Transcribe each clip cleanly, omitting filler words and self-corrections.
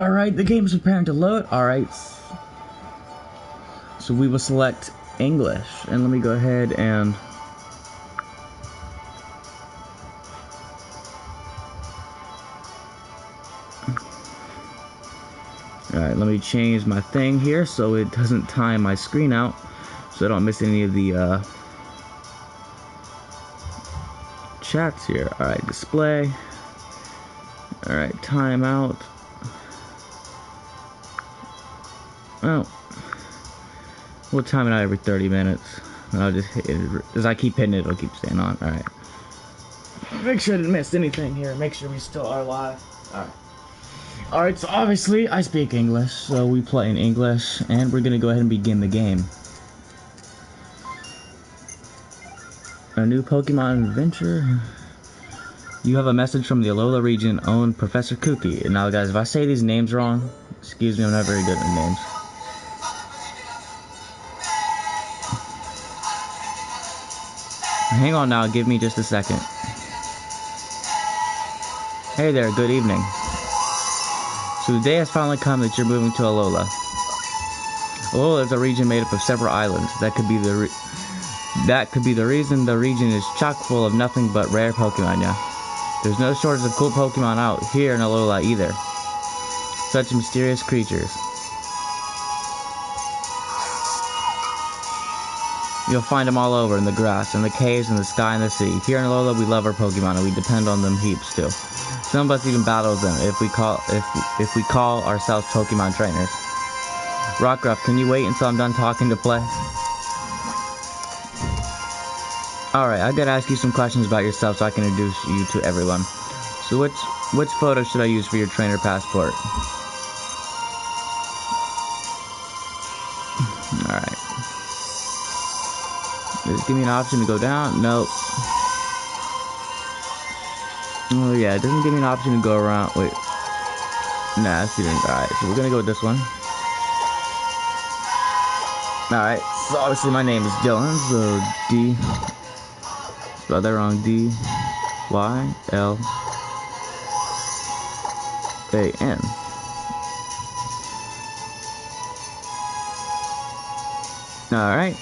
Alright, the game is preparing to load. Alright. So we will select English. And let me go ahead and... Alright, let me change my thing here so it doesn't time my screen out. So I don't miss any of the chats here. Alright, display. Alright, timeout. Oh. We'll time it out every 30 minutes. I'll just hit it. As I keep hitting it, it'll keep staying on. Alright. Make sure I didn't miss anything here. Make sure we still are live. Alright. Alright, so obviously I speak English, so we play in English, and we're gonna go ahead and begin the game. A new Pokemon adventure. You have a message from the Alola region owned Professor Kooky. And now guys, if I say these names wrong, excuse me, I'm not very good at names. Hang on now, give me just a second. Hey there, good evening. So the day has finally come that you're moving to Alola. Alola is a region made up of several islands. That could be the reason the region is chock full of nothing but rare Pokemon, yeah. There's no shortage of cool Pokemon out here in Alola either. Such mysterious creatures. You'll find them all over, in the grass, in the caves, in the sky, and the sea. Here in Alola, we love our Pokemon, and we depend on them heaps too. Some of us even battle them if we call ourselves Pokemon trainers. Rockruff, can you wait until I'm done talking to play? Alright, I gotta ask you some questions about yourself so I can introduce you to everyone. So which photo should I use for your trainer passport? Alright. Does it give me an option to go down? Nope. Oh yeah, it doesn't give me an option to go around. Wait. Nah, it didn't. Alright, so we're gonna go with this one. Alright, so obviously my name is Dylan, so D. Spelled that wrong. D-Y-L-A-N. Alright.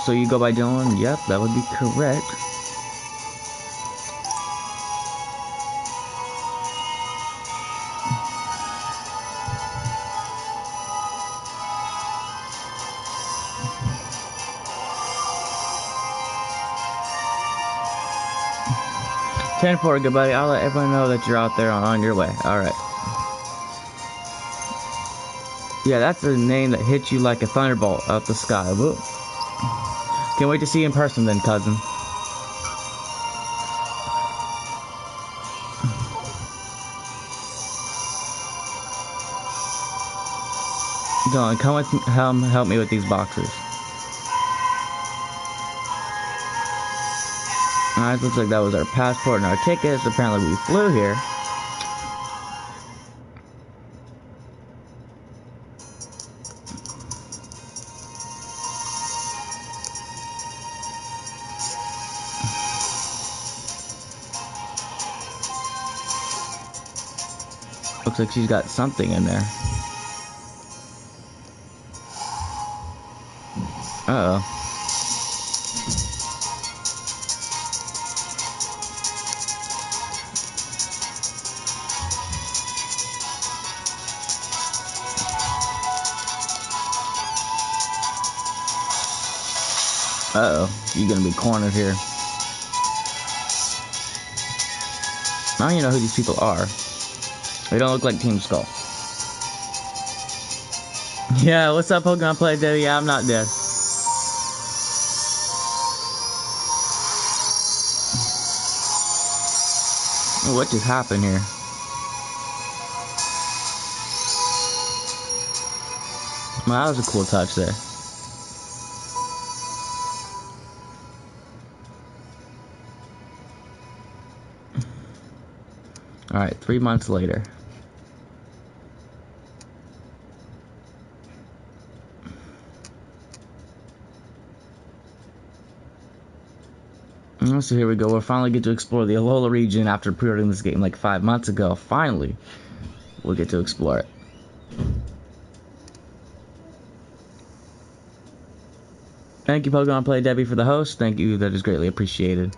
So you go by Dylan? Yep, that would be correct. Ten four, good buddy. I'll let everyone know that you're out there on your way. Alright. Yeah, that's a name that hits you like a thunderbolt out the sky. Whoop. Can't wait to see you in person then, cousin. Dylan, come with me, help me with these boxes. Alright, looks like that was our passport and our tickets. Apparently we flew here. Looks like she's got something in there. Uh-oh. Uh-oh. You're gonna be cornered here. I don't even know who these people are. They don't look like Team Skull. Yeah, what's up, Pokemon Play Dead? Yeah, I'm not dead. Oh, what just happened here? Well, that was a cool touch there. Alright, 3 months later. Let's so here we go. We'll finally get to explore the Alola region after pre-ordering this game like 5 months ago. Finally, we'll get to explore it. Thank you, Pokemon Play Debbie, for the host. Thank you, that is greatly appreciated.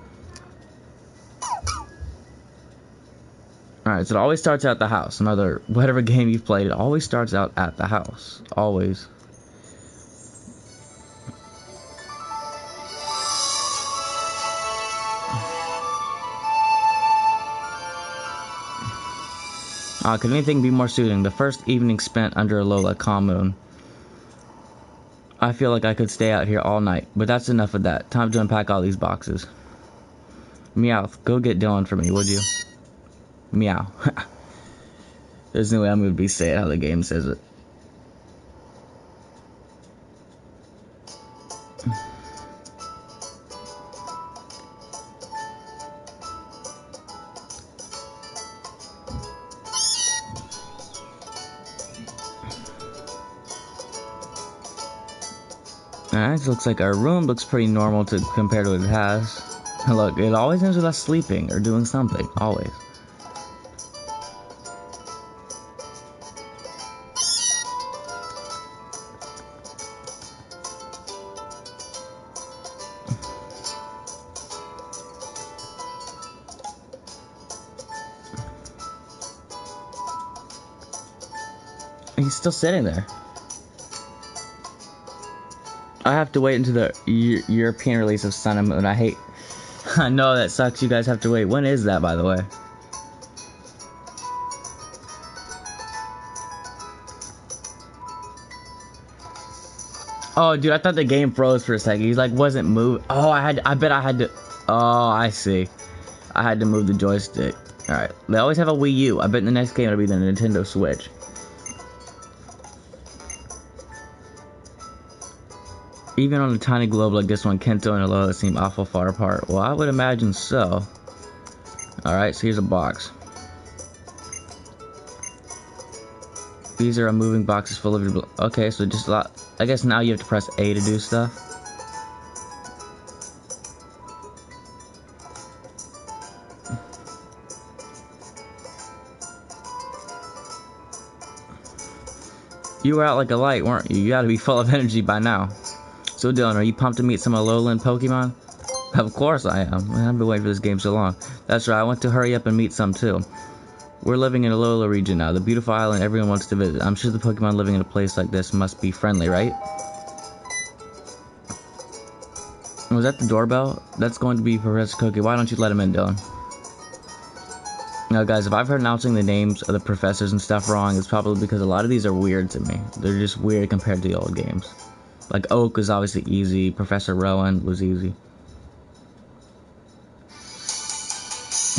Alright, so it always starts at the house. No matter whatever game you've played, it always starts out at the house. Always. Could anything be more soothing? The first evening spent under Alola, calm moon. I feel like I could stay out here all night, but that's enough of that. Time to unpack all these boxes. Meowth, go get Dylan for me, would you? Meow. There's no way I'm going to be saying how the game says it. Alright, so looks like our room looks pretty normal compared to what it has. Look, it always ends with us sleeping or doing something. Always. He's still sitting there. I have to wait until the European release of Sun and Moon. I know that sucks. You guys have to wait. When is that, by the way? Oh, dude, I thought the game froze for a second. He like wasn't moving. Oh, I bet I had to. Oh, I see. I had to move the joystick. All right. They always have a Wii U. I bet in the next game it'll be the Nintendo Switch. Even on a tiny globe like this one, Kanto and Alola seem awful far apart. Well, I would imagine so. Alright, so here's a box. These are moving boxes full of your... Okay, so just a lot... I guess now you have to press A to do stuff. You were out like a light, weren't you? You gotta be full of energy by now. So Dylan, are you pumped to meet some Alolan Pokemon? Of course I am. I've been waiting for this game so long. That's right, I want to hurry up and meet some too. We're living in Alola region now, the beautiful island everyone wants to visit. I'm sure the Pokemon living in a place like this must be friendly, right? Was that the doorbell? That's going to be Professor Cookie. Why don't you let him in, Dylan? Now guys, if I've heard announcing the names of the professors and stuff wrong, it's probably because a lot of these are weird to me. They're just weird compared to the old games. Like, Oak was obviously easy. Professor Rowan was easy.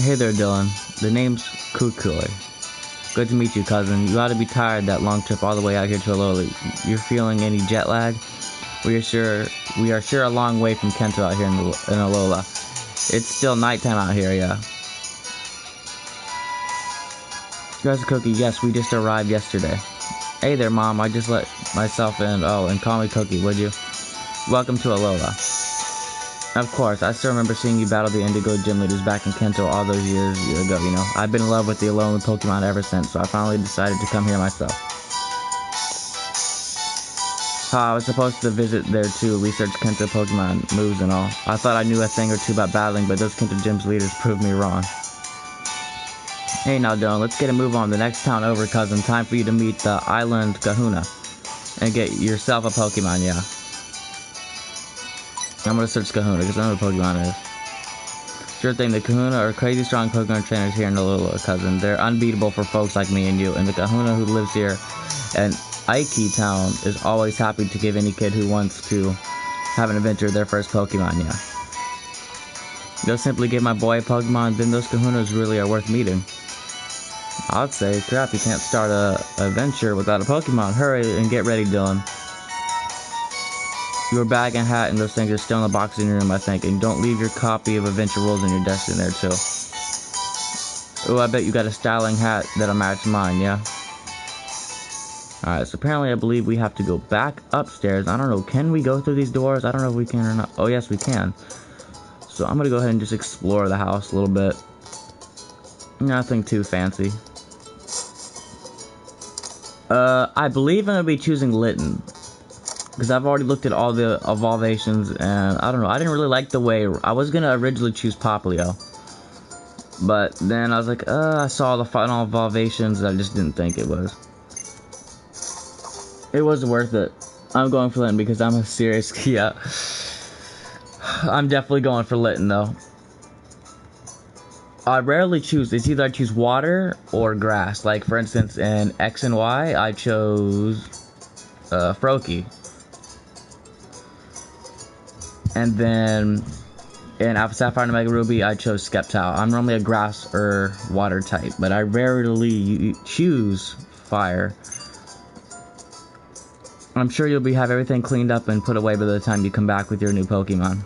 Hey there, Dylan. The name's Kukui. Good to meet you, cousin. You ought to be tired that long trip all the way out here to Alola. You're feeling any jet lag? We are sure a long way from Kanto out here in Alola. It's still nighttime out here, yeah. Professor Cookie, yes, we just arrived yesterday. Hey there, Mom, I just let myself in. Oh, and call me Cookie, would you? Welcome to Alola. Of course, I still remember seeing you battle the Indigo gym leaders back in Kanto all those years ago, you know. I've been in love with the Alolan Pokemon ever since, so I finally decided to come here myself. I was supposed to visit there too, research Kanto Pokemon moves and all. I thought I knew a thing or two about battling, but those Kanto gym's leaders proved me wrong. Hey now, Dylan, let's get a move on. The next town over, cousin. Time for you to meet the Island Kahuna. And get yourself a Pokemon, yeah. I'm gonna search Kahuna, because I know what Pokemon is. Sure thing, the Kahuna are crazy strong Pokemon trainers here in Alola, cousin. They're unbeatable for folks like me and you. And the Kahuna who lives here in Aiki Town is always happy to give any kid who wants to have an adventure their first Pokemon, yeah. You'll simply give my boy a Pokemon, then those Kahunas really are worth meeting. I'd say, crap, you can't start a adventure without a Pokemon. Hurry and get ready, Dylan. Your bag and hat and those things are still in the box in your room, I think. And don't leave your copy of Adventure Rules in your desk in there, too. Oh, I bet you got a styling hat that'll match mine, yeah? Alright, so apparently I believe we have to go back upstairs. I don't know, can we go through these doors? I don't know if we can or not. Oh, yes, we can. So I'm gonna go ahead and just explore the house a little bit. Nothing too fancy. I believe I'm gonna be choosing Litten, because I've already looked at all the evolvations, and I don't know, I didn't really like the way, I was gonna originally choose Popplio, but then I was like, I saw the final evolvations, and I just didn't think it was worth it. I'm going for Litten because I'm a serious, yeah, I'm definitely going for Litten though. I rarely choose, it's either I choose water or grass. Like for instance in X and Y, I chose Froakie. And then in Alpha Sapphire and Omega Ruby, I chose Sceptile. I'm normally a grass or water type, but I rarely choose fire. I'm sure you'll have everything cleaned up and put away by the time you come back with your new Pokemon.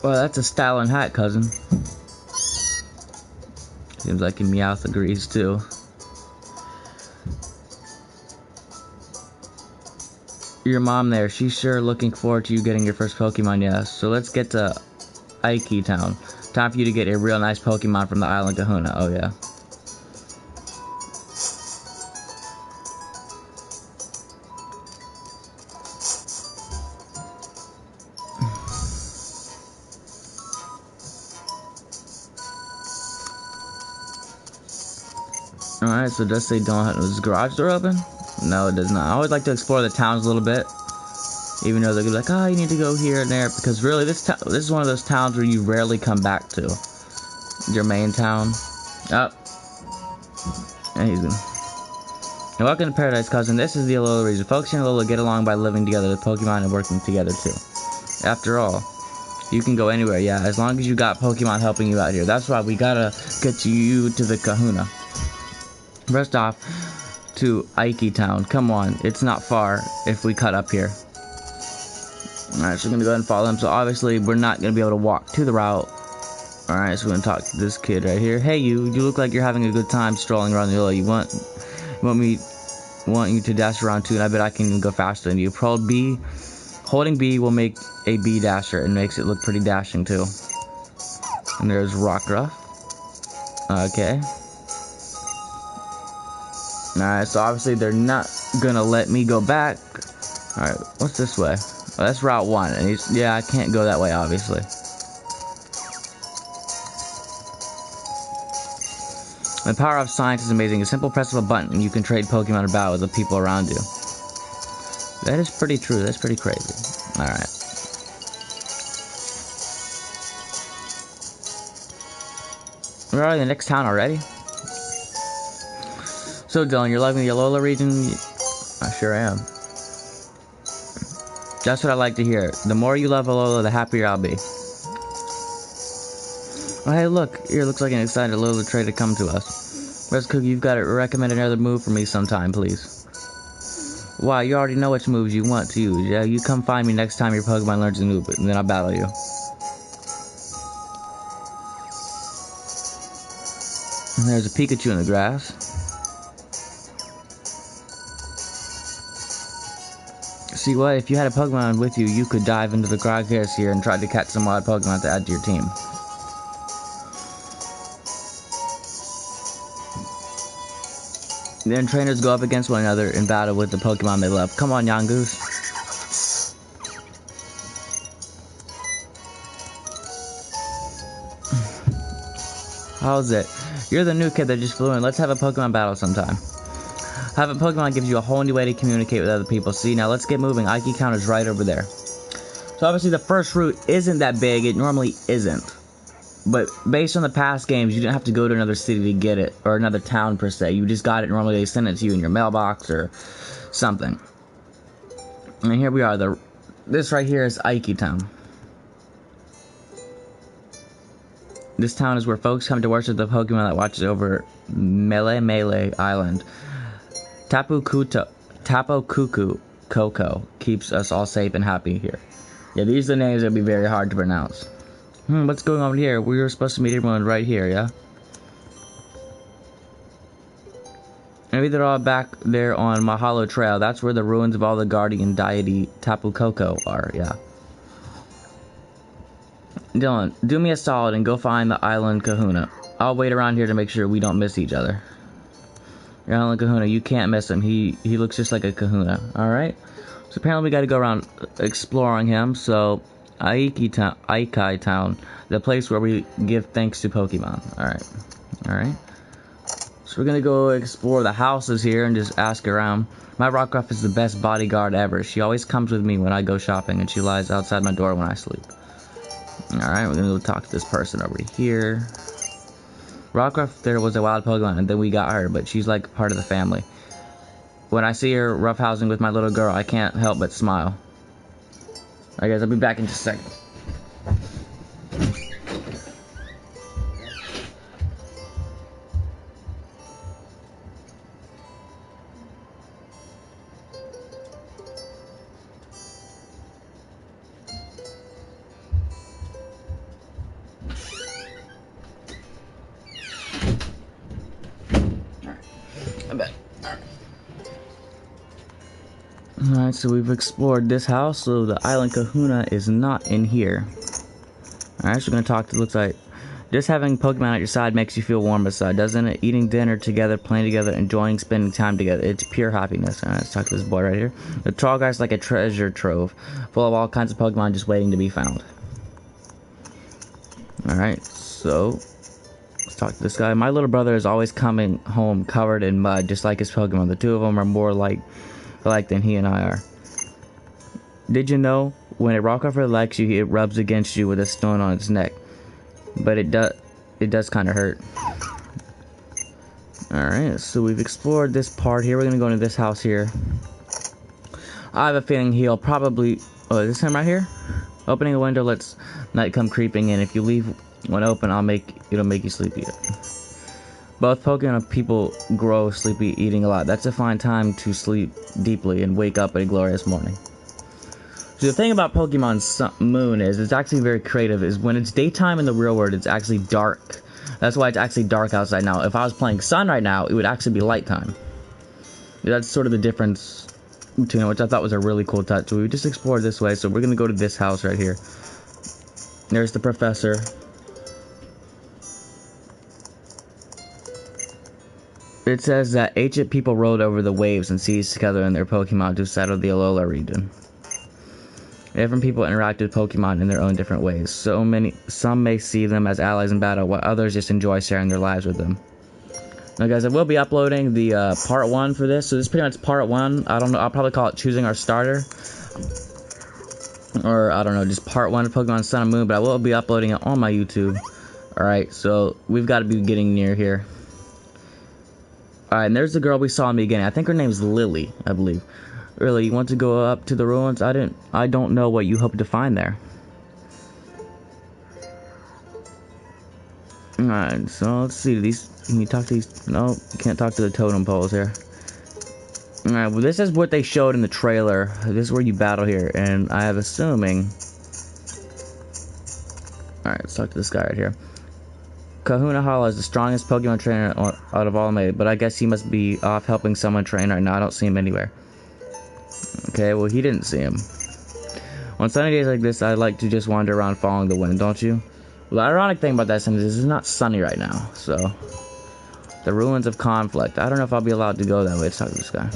Well, that's a styling hat, cousin. Seems like Meowth agrees too. Your mom there, she's sure looking forward to you getting your first Pokemon, yes. So let's get to Ike Town. Time for you to get a real nice Pokemon from the Island Kahuna. Oh yeah. Alright, so does say don't have, is the garage door open? No, it does not. I always like to explore the towns a little bit. Even though they're gonna be like, oh, you need to go here and there. Because really, this is one of those towns where you rarely come back to. Your main town. Oh. And he's gonna... And welcome to Paradise, cousin. This is the Alola region. Folks here in Alola get along by living together with Pokemon and working together too. After all, you can go anywhere, yeah, as long as you got Pokemon helping you out here. That's why we gotta get you to the Kahuna. First off, to Ike Town. Come on, it's not far if we cut up here. Alright, so we're gonna go ahead and follow him. So obviously, we're not gonna be able to walk to the route. Alright, so we're gonna talk to this kid right here. Hey, you look like you're having a good time strolling around the Alola. You want you to dash around too, and I bet I can even go faster than you. Holding B will make a B dasher and makes it look pretty dashing too. And there's Rockruff. Okay. Alright, so obviously they're not gonna let me go back. Alright, what's this way? Oh, that's Route 1. And yeah, I can't go that way, obviously. The power of science is amazing. A simple press of a button and you can trade Pokemon or battle with the people around you. That is pretty true. That's pretty crazy. Alright. We're already in the next town already? So Dylan, you're loving the Alola region? I sure am. That's what I like to hear. The more you love Alola, the happier I'll be. Oh hey look, here looks like an excited Alola trader come to us. Res Cookie, you've got to recommend another move for me sometime, please. Wow, you already know which moves you want to use. Yeah, you come find me next time your Pokemon learns a move, and then I'll battle you. And there's a Pikachu in the grass. See what? If you had a Pokemon with you, you could dive into the grass here and try to catch some wild Pokemon to add to your team. Then trainers go up against one another in battle with the Pokemon they love. Come on, Yangoose. How's it? You're the new kid that just flew in. Let's have a Pokemon battle sometime. Having Pokemon gives you a whole new way to communicate with other people. See, now let's get moving. Ike Town is right over there. So obviously the first route isn't that big. It normally isn't. But based on the past games, you didn't have to go to another city to get it. Or another town, per se. You just got it. Normally they send it to you in your mailbox or something. And here we are. This right here is Ike Town. This town is where folks come to worship the Pokemon that watches over Melee Island. Tapu Kuku Koko keeps us all safe and happy here. Yeah, these are the names that would be very hard to pronounce. What's going on here? We were supposed to meet everyone right here, yeah? Maybe they're all back there on Mahalo Trail. That's where the ruins of all the guardian deity Tapu Koko are, yeah. Dylan, do me a solid and go find the island Kahuna. I'll wait around here to make sure we don't miss each other. Your island Kahuna, you can't miss him. He looks just like a Kahuna. Alright? So apparently we gotta go around exploring him. So, Aikai Town, the place where we give thanks to Pokemon. Alright. So we're gonna go explore the houses here and just ask around. My Rockruff is the best bodyguard ever. She always comes with me when I go shopping, and she lies outside my door when I sleep. Alright, we're gonna go talk to this person over here. Rockruff there was a wild Pokemon, and then we got her, but she's like part of the family. When I see her roughhousing with my little girl, I can't help but smile. Alright guys, I'll be back in just a second. Alright, so we've explored this house, so the island Kahuna is not in here. Alright, so we're gonna talk to, looks like, just having Pokemon at your side makes you feel warm inside, doesn't it? Eating dinner together, playing together, enjoying spending time together. It's pure happiness. Alright, let's talk to this boy right here. The tall guy's like a treasure trove, full of all kinds of Pokemon just waiting to be found. Alright, so let's talk to this guy. My little brother is always coming home covered in mud, just like his Pokemon. The two of them are more alike than he and I are. Did you know when a Rockruff likes you, it rubs against you with a stone on its neck? But it does kind of hurt. Alright, so we've explored this part here. We're gonna go into this house here. I have a feeling he'll probably... Oh, is this him right here? Opening a window lets night come creeping in. If you leave one open, it'll make you sleepy. Both Pokemon people grow sleepy eating a lot. That's a fine time to sleep deeply and wake up at a glorious morning. So the thing about Pokemon Moon is it's actually very creative. Is when it's daytime in the real world, it's actually dark. That's why it's actually dark outside now. If I was playing Sun right now, it would actually be light time. That's sort of the difference between it, which I thought was a really cool touch. So we just explored this way. So we're going to go to this house right here. There's the professor. It says that ancient people rode over the waves and seas together in their Pokemon to settle the Alola region. Different people interact with Pokemon in their own different ways. Some may see them as allies in battle, while others just enjoy sharing their lives with them. Now guys, I will be uploading the part 1 for this. So this is pretty much part 1. I don't know, I'll probably call it choosing our starter. Or, I don't know, just part 1 of Pokemon Sun and Moon, but I will be uploading it on my YouTube. Alright, so we've got to be getting near here. Alright, and there's the girl we saw in the beginning. I think her name's Lily, I believe. Really, you want to go up to the ruins? I don't know what you hope to find there. Alright, so let's see. Can you talk to these? No, you can't talk to the totem poles here. Alright, well this is what they showed in the trailer. This is where you battle here, and I am assuming... Alright, let's talk to this guy right here. Kahuna Hala is the strongest Pokemon trainer out of all made, but I guess he must be off helping someone train right now. I don't see him anywhere. Okay, well he didn't see him. On sunny days like this, I like to just wander around following the wind, don't you? Well, the ironic thing about that sentence is it's not sunny right now, so... The ruins of conflict. I don't know if I'll be allowed to go that way. Let's talk to this guy.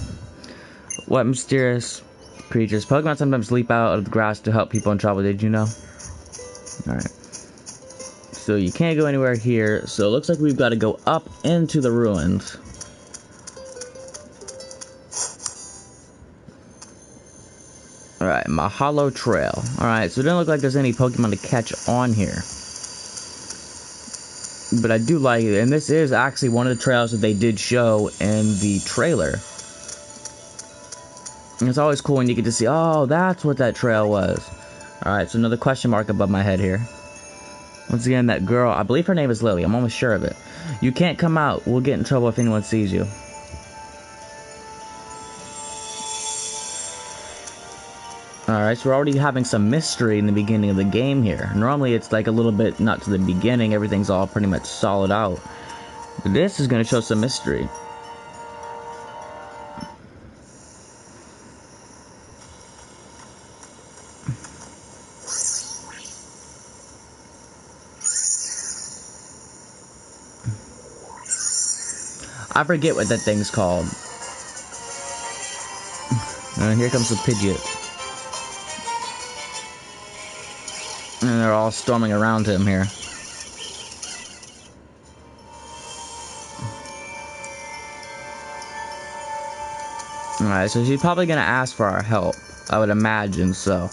What mysterious creatures? Pokemon sometimes leap out of the grass to help people in trouble, did you know? Alright. So you can't go anywhere here, so it looks like we've got to go up into the ruins. Alright, Mahalo Trail. Alright, so it doesn't look like there's any Pokemon to catch on here. But I do like it, and this is actually one of the trails that they did show in the trailer. And it's always cool when you get to see, oh, that's what that trail was. Alright, so another question mark above my head here. Once again, that girl, I believe her name is Lily, I'm almost sure of it. You can't come out, we'll get in trouble if anyone sees you. Alright, so we're already having some mystery in the beginning of the game here. Normally it's like a little bit, not to the beginning, everything's all pretty much solid out. But this is going to show some mystery. I forget what that thing's called. And here comes the Pidgeot. And they're all storming around him here. Alright, so she's probably gonna ask for our help. I would imagine so.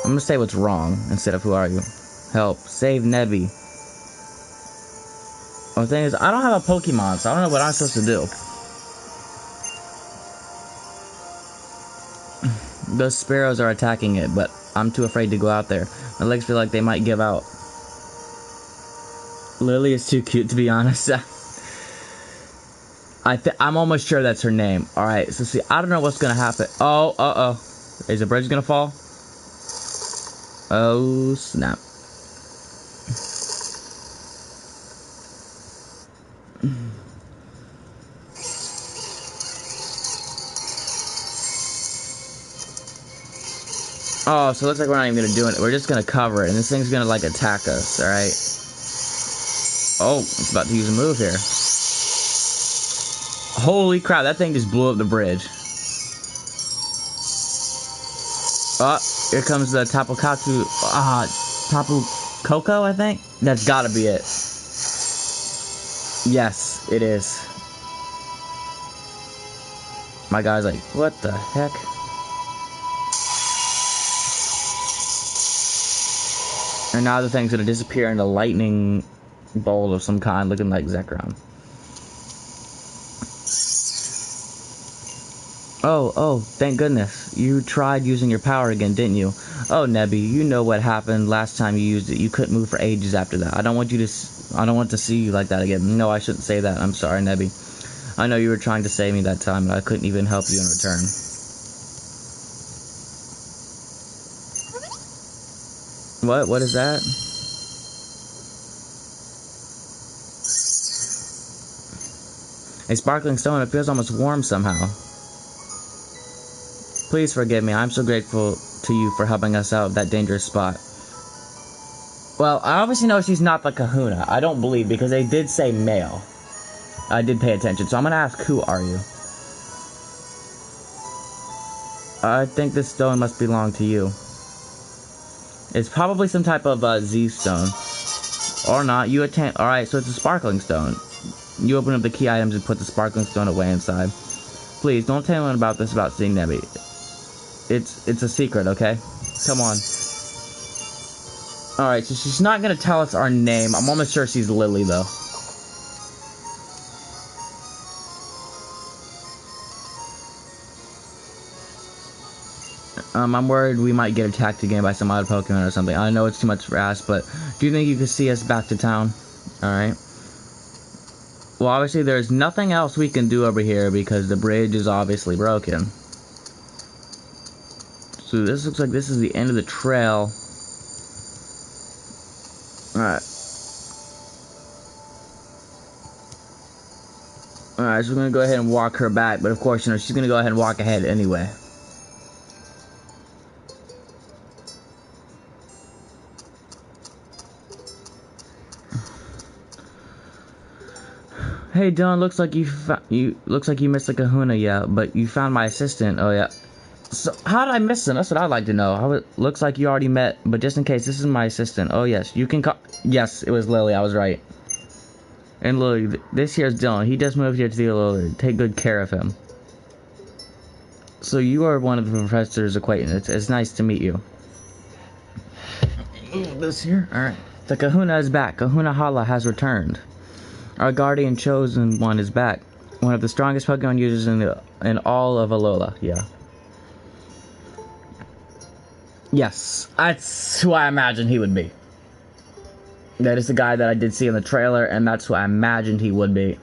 I'm gonna say what's wrong instead of who are you. Help. Save Nebby. Well, the thing is, I don't have a Pokemon, so I don't know what I'm supposed to do. Those sparrows are attacking it, but I'm too afraid to go out there. My legs feel like they might give out. Lily is too cute, to be honest. I'm almost sure that's her name. Alright, so see, I don't know what's gonna happen. Oh, uh-oh. Is the bridge gonna fall? Oh, snap. Oh, so it looks like we're not even gonna do it. We're just gonna cover it, and this thing's gonna, like, attack us, alright? Oh, it's about to use a move here. Holy crap, that thing just blew up the bridge. Oh, here comes the Tapu Koko, I think? That's gotta be it. Yes, it is. My guy's like, what the heck? And now the thing's gonna disappear in a lightning bolt of some kind, looking like Zekrom. Oh, thank goodness. You tried using your power again, didn't you? Oh, Nebby, you know what happened last time you used it. You couldn't move for ages after that. I don't want to see you like that again. No, I shouldn't say that. I'm sorry, Nebby. I know you were trying to save me that time, but I couldn't even help you in return. What is that? A sparkling stone. It feels almost warm somehow. Please forgive me. I'm so grateful to you for helping us out of that dangerous spot. Well, I obviously know she's not the Kahuna. I don't believe, because they did say male. I did pay attention, so I'm gonna ask, who are you? I think this stone must belong to you. It's probably some type of Z stone. Or not. You attend. Alright, so it's a sparkling stone. You open up the key items and put the sparkling stone away inside. Please, don't tell anyone about this, about seeing Nebby. It's a secret, okay? Come on. Alright, so she's not gonna tell us our name. I'm almost sure she's Lily, though. I'm worried we might get attacked again by some other Pokemon or something. I know it's too much for ask, but do you think you could see us back to town? Alright. Well, obviously there's nothing else we can do over here because the bridge is obviously broken. So this looks like this is the end of the trail. Alright. Alright, so we're gonna go ahead and walk her back, but of course, you know, she's gonna go ahead and walk ahead anyway. Hey Dylan, looks like you missed the Kahuna, yeah, but you found my assistant. Oh yeah. So how did I miss him? That's what I'd like to know. Looks like you already met, but just in case, this is my assistant. Oh yes, you can call. Yes, it was Lily. I was right. And Lily, this here's Dylan. He just moved here to the Lily. Take good care of him. So you are one of the professor's acquaintances. It's nice to meet you. Move this here. All right. The Kahuna is back. Kahuna Hala has returned. Our guardian chosen one is back. One of the strongest Pokemon users in all of Alola. Yeah. Yes, that's who I imagined he would be. That is the guy that I did see in the trailer, and that's who I imagined he would be.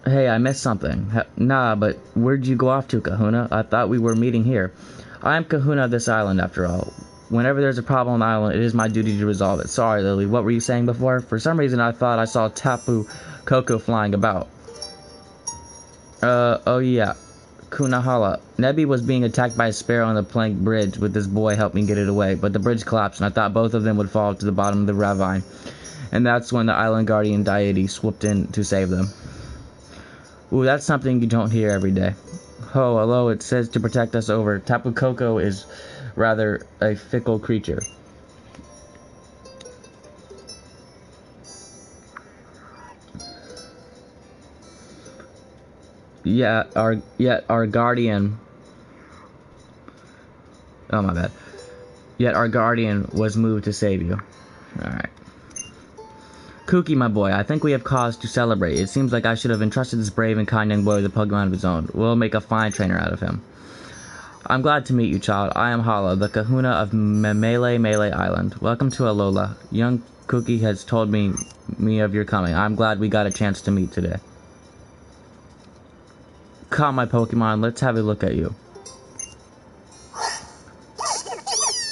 Hey, I missed something. Nah, but where'd you go off to, Kahuna? I thought we were meeting here. I am Kahuna of this island, after all. Whenever there's a problem on the island, it is my duty to resolve it. Sorry, Lily, what were you saying before? For some reason, I thought I saw Tapu Koko flying about. Oh yeah. Kunahala. Nebi was being attacked by a sparrow on the plank bridge, with this boy helping get it away, but the bridge collapsed, and I thought both of them would fall to the bottom of the ravine. And that's when the island guardian deity swooped in to save them. Ooh, that's something you don't hear every day. Oh, hello, it says to protect us over. Tapu Koko is rather a fickle creature. Yet our guardian. Oh my bad. Yet our guardian was moved to save you. Alright. Kuki, my boy, I think we have cause to celebrate. It seems like I should have entrusted this brave and kind young boy with a Pokemon of his own. We'll make a fine trainer out of him. I'm glad to meet you, child. I am Hala, the kahuna of Melee Island. Welcome to Alola. Young Kuki has told me of your coming. I'm glad we got a chance to meet today. Come, my Pokemon, let's have a look at you.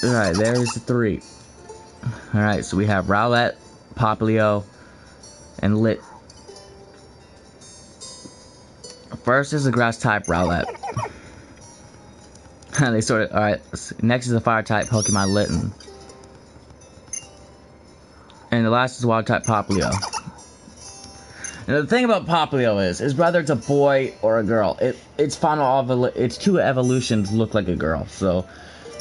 Alright, there's the 3. Alright, so we have Rowlet, Popplio, and Lit. First is the grass type Rowlet. They sort of. Alright, next is the fire type Pokemon Litten. And the last is water type Popplio. And the thing about Popplio is whether it's a boy or a girl, its two evolutions look like a girl, so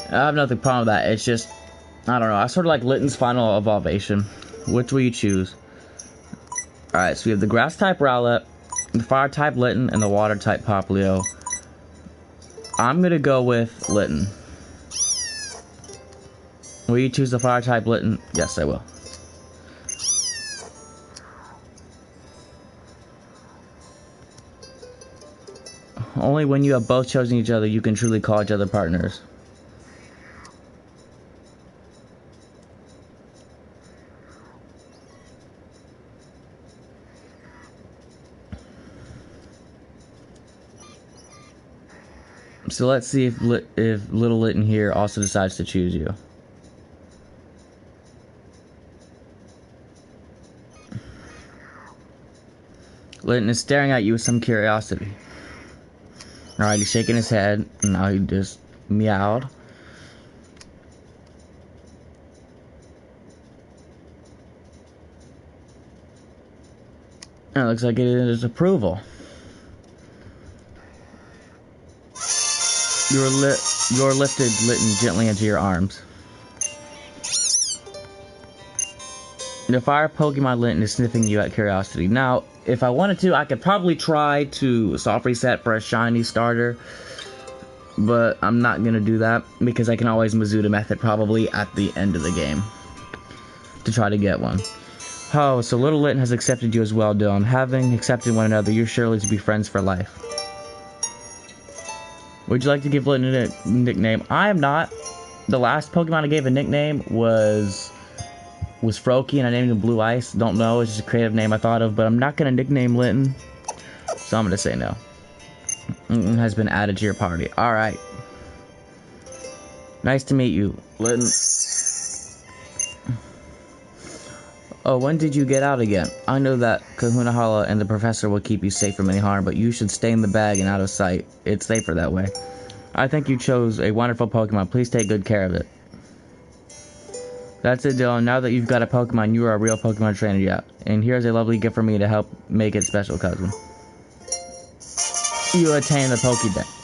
I have nothing problem with that. It's just, I don't know, I sort of like Litten's final evolution. Which will you choose? Alright, so we have the grass type Rowlet, the fire type Litten, and the water type Popplio. I'm gonna go with Litten. Will you choose the fire type Litten? Yes, I will. Only when you have both chosen each other you can truly call each other partners. So let's see if little Litten here also decides to choose you. Litten is staring at you with some curiosity. Alright, he's shaking his head, and now he just meowed. And it looks like it is approval. You're lifted Litten gently into your arms. The fire Pokemon Litten is sniffing you at curiosity. Now, if I wanted to, I could probably try to soft reset for a shiny starter, but I'm not gonna do that because I can always Mizuta method probably at the end of the game to try to get one. Oh, so little Litten has accepted you as well, Dylan. Having accepted one another, you're surely to be friends for life. Would you like to give Litten a nickname? I am not. The last Pokemon I gave a nickname was Froakie, and I named him Blue Ice. Don't know, it's just a creative name I thought of, but I'm not gonna nickname Litten, so I'm gonna say no. Has been added to your party. Alright. Nice to meet you, Litten. Oh, when did you get out again? I know that Kahunahala and the professor will keep you safe from any harm, but you should stay in the bag and out of sight. It's safer that way. I think you chose a wonderful Pokemon. Please take good care of it. That's it, Dylan. Now that you've got a Pokemon, you are a real Pokemon trainer, yeah. And here's a lovely gift from me to help make it special, cousin. You attain the Pokédex.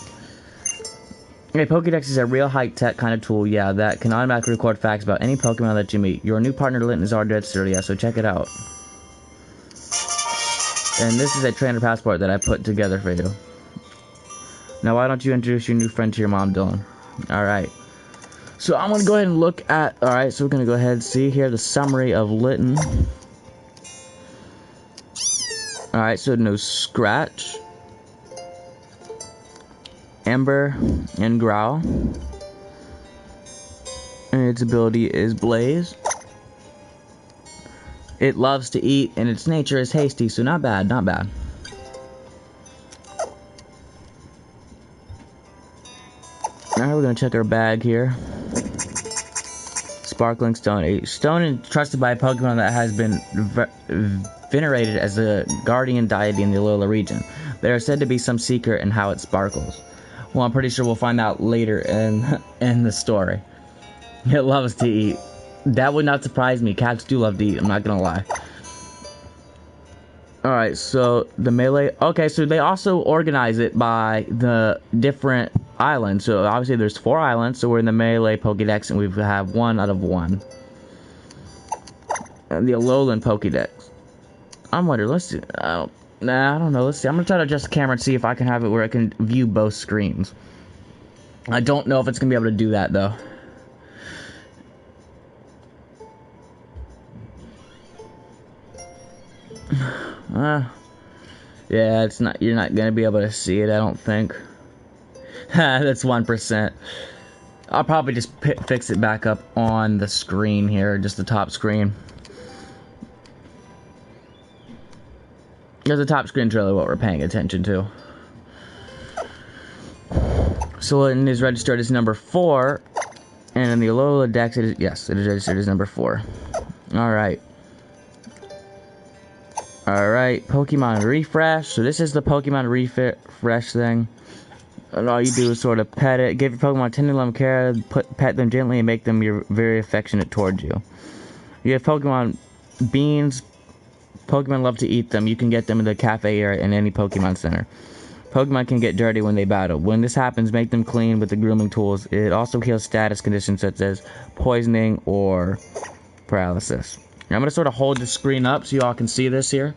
A Pokédex is a real high-tech kind of tool, yeah, that can automatically record facts about any Pokemon that you meet. Your new partner, Litten, is already registered, yeah, so check it out. And this is a trainer passport that I put together for you. Now, why don't you introduce your new friend to your mom, Dylan? Alright. So, I'm going to go ahead and look at... Alright, so we're going to go ahead and see here the summary of Litten. Alright, so no Scratch, Ember, and Growl. And its ability is Blaze. It loves to eat, and its nature is hasty, so not bad, not bad. Alright, we're gonna check our bag here. Sparkling Stone. A stone entrusted by a Pokemon that has been venerated as a guardian deity in the Alola region. There are said to be some secret in how it sparkles. Well, I'm pretty sure we'll find out later in the story. It loves to eat. That would not surprise me. Cats do love to eat, I'm not gonna lie. Alright, so the melee... Okay, so they also organize it by the different islands. So obviously there's 4 islands, so we're in the melee Pokédex, and we have 1 out of 1. And the Alolan Pokédex. I'm wondering, let's see... I don't know, let's see. I'm gonna try to adjust the camera and see if I can have it where I can view both screens. I don't know if it's gonna be able to do that, though. Yeah, it's not. You're not gonna be able to see it, I don't think. That's 1%. I'll probably just fix it back up on the screen here, just the top screen. Because the top screen's really what we're paying attention to. So it is registered as number 4, and in the Alola Dex, it is, yes, it is registered as number 4. All right. Alright, Pokemon Refresh. So this is the Pokemon Refresh thing. And all you do is sort of pet it, give your Pokemon tender loving care, pet them gently, and make them very affectionate towards you. You have Pokemon Beans. Pokemon love to eat them. You can get them in the cafe area in any Pokemon Center. Pokemon can get dirty when they battle. When this happens, make them clean with the grooming tools. It also heals status conditions such as poisoning or paralysis. I'm going to sort of hold the screen up so you all can see this here.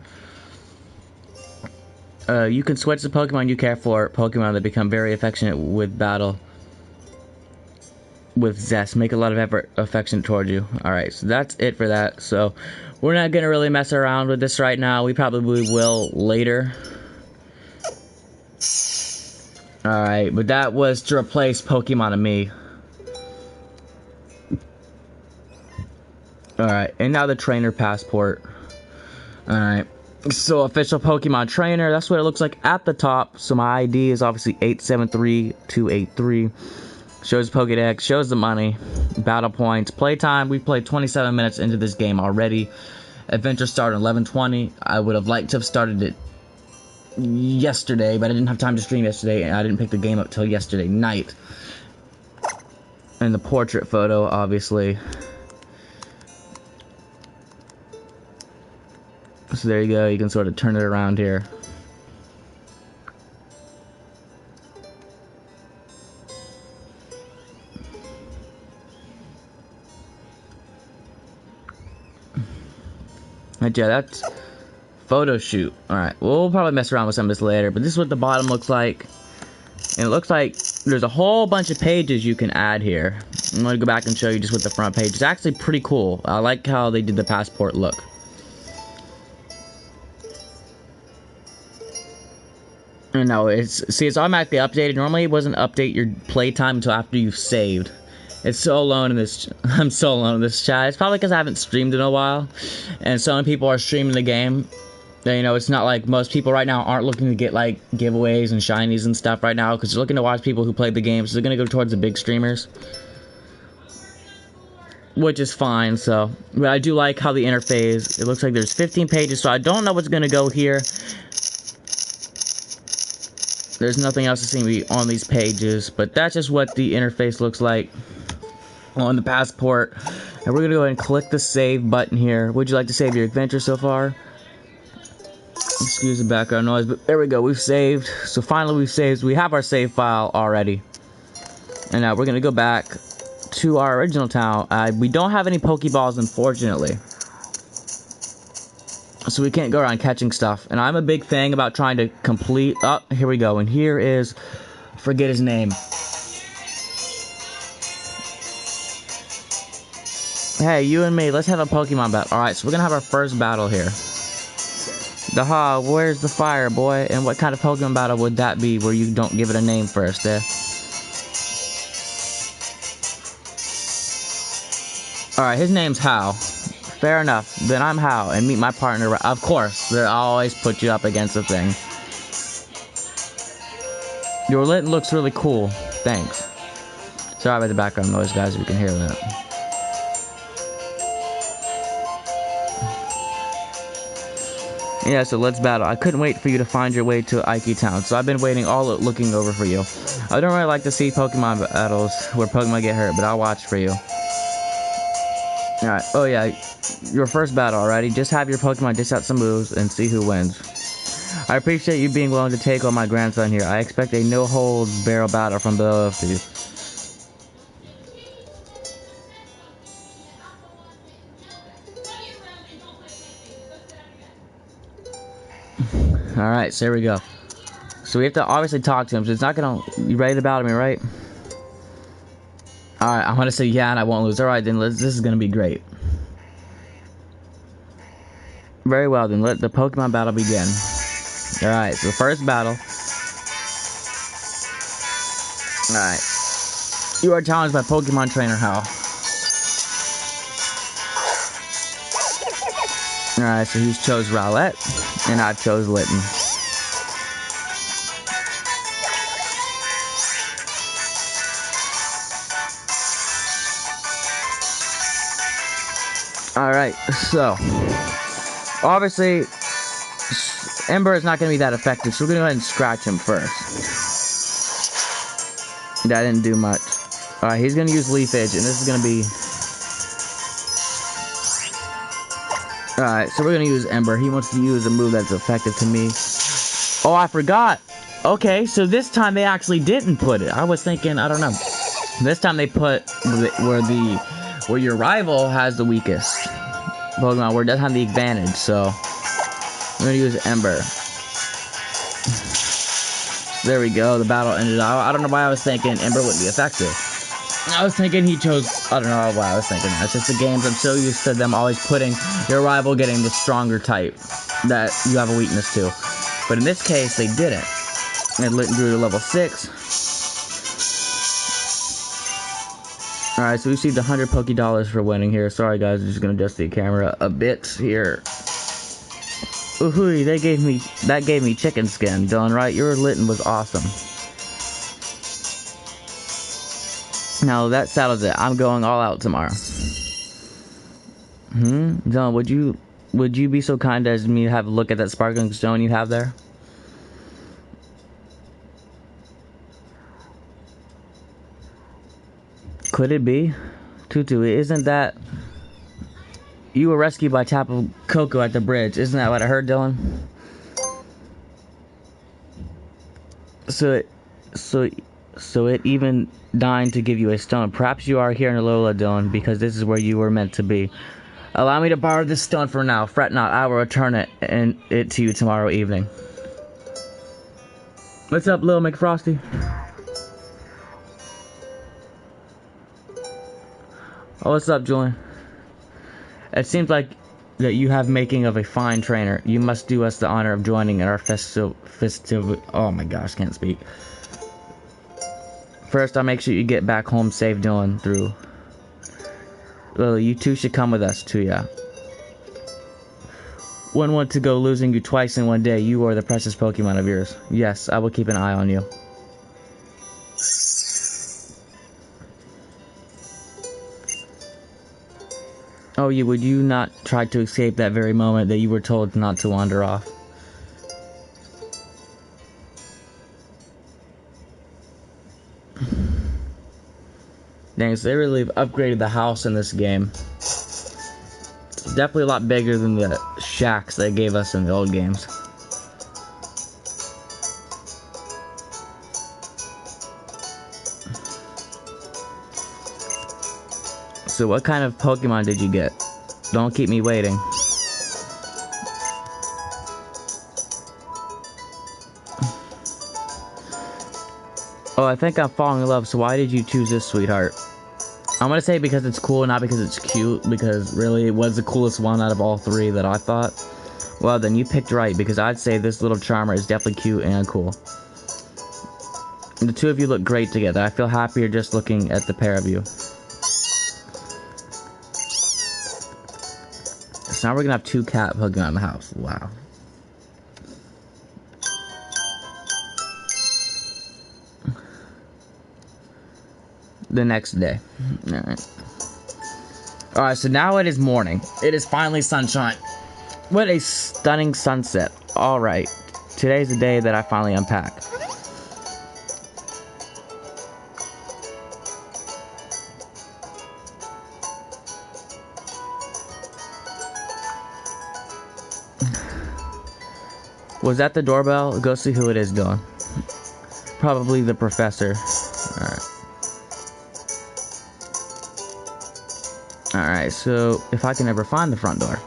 You can switch the Pokemon you care for, Pokemon that become very affectionate with battle. With zest. Make a lot of effort, affection toward you. Alright, so that's it for that. So, we're not going to really mess around with this right now. We probably will later. Alright, but that was to replace Pokemon-Amie. Alright, and now the trainer passport. Alright, so official Pokemon trainer, that's what it looks like at the top. So my ID is obviously 873283. Shows Pokédex, shows the money, battle points, playtime. We've played 27 minutes into this game already. Adventure started at 11:20. I would have liked to have started it yesterday, but I didn't have time to stream yesterday, and I didn't pick the game up till yesterday night. And the portrait photo, obviously. So there you go, you can sort of turn it around here. But yeah, that's photo shoot. Alright, we'll probably mess around with some of this later, but this is what the bottom looks like. And it looks like there's a whole bunch of pages you can add here. I'm going to go back and show you just what the front page is. Actually pretty cool. I like how they did the passport look. No, it's automatically updated. Normally it doesn't update your playtime until after you've saved. It's so alone in this. I'm so alone in this chat. It's probably because I haven't streamed in a while, and so many people are streaming the game. You know, it's not like most people right now aren't looking to get like giveaways and shinies and stuff right now, because they're looking to watch people who played the game. So they're gonna go towards the big streamers, which is fine. So, but I do like how the interface. It looks like there's 15 pages, so I don't know what's gonna go here. There's nothing else to see on these pages, but that's just what the interface looks like on the passport. And we're gonna go ahead and click the save button here. Would you like to save your adventure so far? Excuse the background noise, but there we go, we've saved. So finally we've saved. We have our save file already. And now we're gonna go back to our original town. We don't have any Pokeballs, unfortunately. So we can't go around catching stuff. And I'm a big thing about trying to complete... Oh, here we go. And here is... Forget his name. Hey, you and me, let's have a Pokemon battle. Alright, so we're gonna have our first battle here. Where's the fire, boy? And what kind of Pokemon battle would that be where you don't give it a name first, eh? Alright, his name's Hau. Fair enough. Then I'm Hau, and meet my partner. Of course, they'll always put you up against a thing. Your lit looks really cool. Thanks. Sorry about the background noise, guys, if you can hear that. Yeah, so let's battle. I couldn't wait for you to find your way to Ike Town, so I've been waiting looking over for you. I don't really like to see Pokemon battles where Pokemon get hurt, but I'll watch for you. Alright, oh yeah, your first battle, alrighty? Just have your Pokemon dish out some moves and see who wins. I appreciate you being willing to take on my grandson here. I expect a no-holds-barrel battle from both of you. Alright, so here we go. So we have to obviously talk to him, so it's not gonna... You ready to battle me, right? Alright, I'm gonna say yeah and I won't lose. Alright, then this is gonna be great. Very well, then let the Pokemon battle begin. Alright, so the first battle. Alright. You are challenged by Pokemon Trainer Hal. Alright, so he's chose Rowlet, and I chose Litten. Alright, so obviously Ember is not going to be that effective, so we're going to go ahead and scratch him first. That didn't do much. Alright, he's going to use Leaf Edge, and this is going to be... Alright, so we're going to use Ember. He wants to use a move that's effective to me. Oh, I forgot! Okay, so this time they actually didn't put it. I was thinking, I don't know. This time they put where your rival has the weakest Pokemon, where it doesn't have the advantage, so I'm gonna use Ember. There we go, the battle ended. I don't know why I was thinking Ember wouldn't be effective. I was thinking he chose, I don't know why I was thinking that. It's just the games, I'm so used to them always putting your rival getting the stronger type that you have a weakness to. But in this case, they didn't. And Litten grew to level 6. Alright, so we received 100 Poké-Dollars for winning here. Sorry guys, I'm just gonna adjust the camera a bit here. Ooh, that gave me chicken skin, Dylan, right? Your Litten was awesome. Now that settles it. I'm going all out tomorrow. Dylan, would you be so kind as me to have a look at that sparkling stone you have there? Could it be? Tutu, isn't that... You were rescued by Tapu Koko at the bridge. Isn't that what I heard, Dylan? So it even deigned to give you a stone. Perhaps you are here in Alola, Dylan, because this is where you were meant to be. Allow me to borrow this stone for now. Fret not, I will return it to you tomorrow evening. What's up, Lil McFrosty? Oh, what's up, Julian? It seems like that you have making of a fine trainer. You must do us the honor of joining in our festive. Oh my gosh, can't speak. First, I'll make sure you get back home safe, Dylan. Through. Lily, you two should come with us too, yeah. Wouldn't want to go losing you twice in one day. You are the precious Pokemon of yours. Yes, I will keep an eye on you. Oh, would you not try to escape that very moment that you were told not to wander off? Dang, so they really have upgraded the house in this game. It's definitely a lot bigger than the shacks they gave us in the old games. So what kind of Pokemon did you get? Don't keep me waiting. Oh, I think I'm falling in love, so why did you choose this, sweetheart? I'm gonna say because it's cool, not because it's cute, because really it was the coolest one out of all three that I thought. Well, then you picked right, because I'd say this little charmer is definitely cute and cool. And the two of you look great together. I feel happier just looking at the pair of you. So now we're gonna have two cat Pokemon in the house. Wow. The next day. Alright. Alright, so now it is morning. It is finally sunshine. What a stunning sunset. Alright, today's the day that I finally unpack. Was that the doorbell? Go see who it is doing. Probably the professor. Alright, so if I can ever find the front door.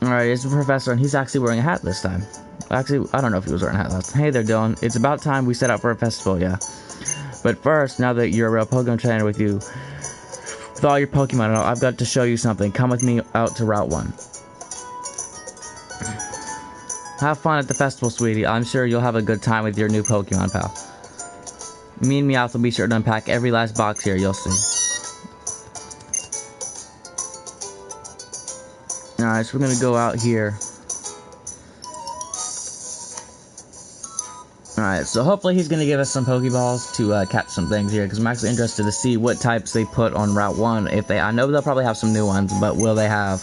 Alright, it's the professor, and he's actually wearing a hat this time. Actually, I don't know if he was wearing a hat last time. Hey there, Dylan. It's about time we set out for a festival, yeah. But first, now that you're a real Pokemon trainer with you, with all your Pokemon, I've got to show you something. Come with me out to Route 1. Have fun at the festival, sweetie. I'm sure you'll have a good time with your new Pokemon, pal. Me and Meowth will be sure to unpack every last box here, you'll see. Alright, so we're gonna go out here. Alright, so hopefully he's gonna give us some Pokeballs to catch some things here, because I'm actually interested to see what types they put on Route 1. I know they'll probably have some new ones, but will they have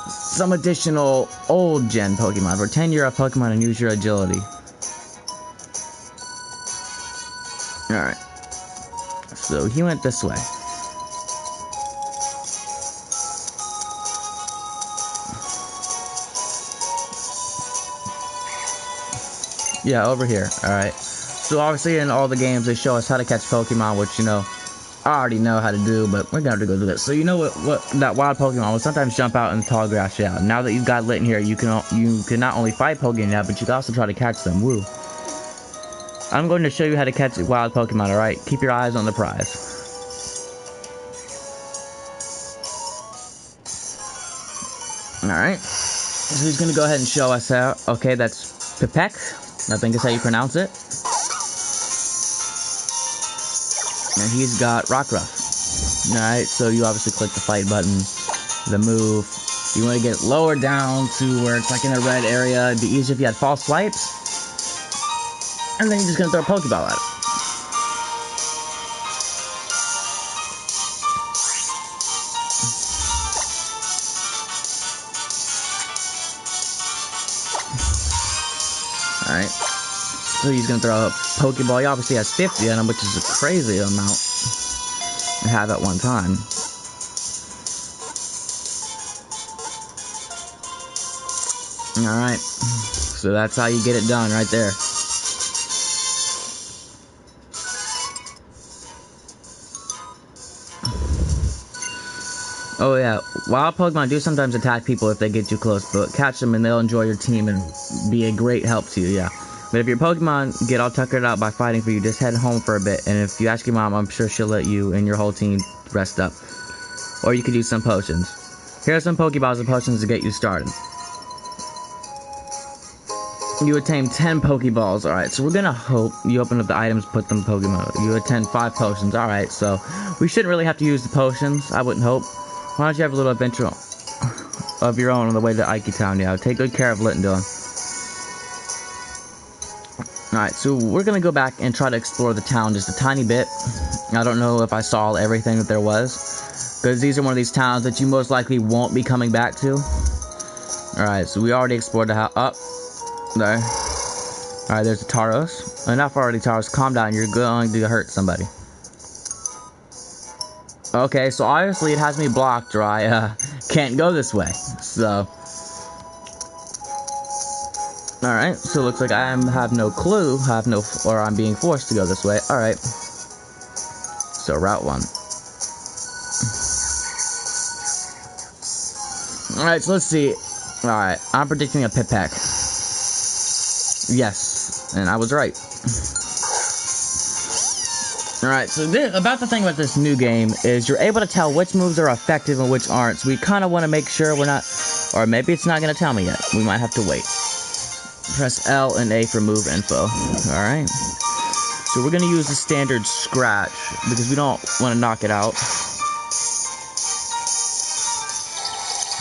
some additional old gen Pokemon? Pretend you're a Pokemon and use your agility. Alright. So he went this way. Yeah, over here. Alright. So obviously in all the games they show us how to catch Pokemon, which, you know, I already know how to do, but we're gonna have to go do this. So you know what that wild Pokemon will sometimes jump out in the tall grass. Yeah. Now that you've got Lit in here, you can not only fight Pokemon now, but you can also try to catch them. Woo. I'm going to show you how to catch wild Pokemon, alright? Keep your eyes on the prize. Alright. So he's going to go ahead and show us how. Okay, that's Pipek. I think is how you pronounce it. And he's got Rockruff. Alright, so you obviously click the fight button, the move. You want to get lower down to where it's like in a red area. It'd be easier if you had false swipes. And then you're just gonna throw a Pokeball at it. Alright. So he's gonna throw a Pokeball. He obviously has 50 on him, which is a crazy amount to have at one time. Alright. So that's how you get it done right there. Oh yeah, wild Pokemon do sometimes attack people if they get too close, but catch them and they'll enjoy your team and be a great help to you, yeah. But if your Pokemon get all tuckered out by fighting for you, just head home for a bit, and if you ask your mom, I'm sure she'll let you and your whole team rest up. Or you could use some potions. Here are some Pokeballs and potions to get you started. You attain 10 Pokeballs, alright, so we're gonna hope you open up the items, put them Pokemon. You attain 5 potions, alright, so we shouldn't really have to use the potions, I wouldn't hope. Why don't you have a little adventure of your own on the way to Ike Town? Yeah, take good care of Lit and Dylan. Alright, so we're gonna go back and try to explore the town just a tiny bit. I don't know if I saw everything that there was, because these are one of these towns that you most likely won't be coming back to. Alright, so we already explored the house. Up there. Alright, there's the Tauros. Enough already, Tauros. Calm down, you're going to hurt somebody. Okay, so obviously it has me blocked, or I can't go this way. So, alright, so it looks like I have no clue, or I'm being forced to go this way. Alright, so Route 1. Alright, so let's see. Alright, I'm predicting a Pipek. Yes, and I was right. Alright, so about the thing about this new game is you're able to tell which moves are effective and which aren't. So we kind of want to make sure we're not, or maybe it's not going to tell me yet. We might have to wait. Press L and A for move info. Alright. So we're going to use the standard scratch because we don't want to knock it out.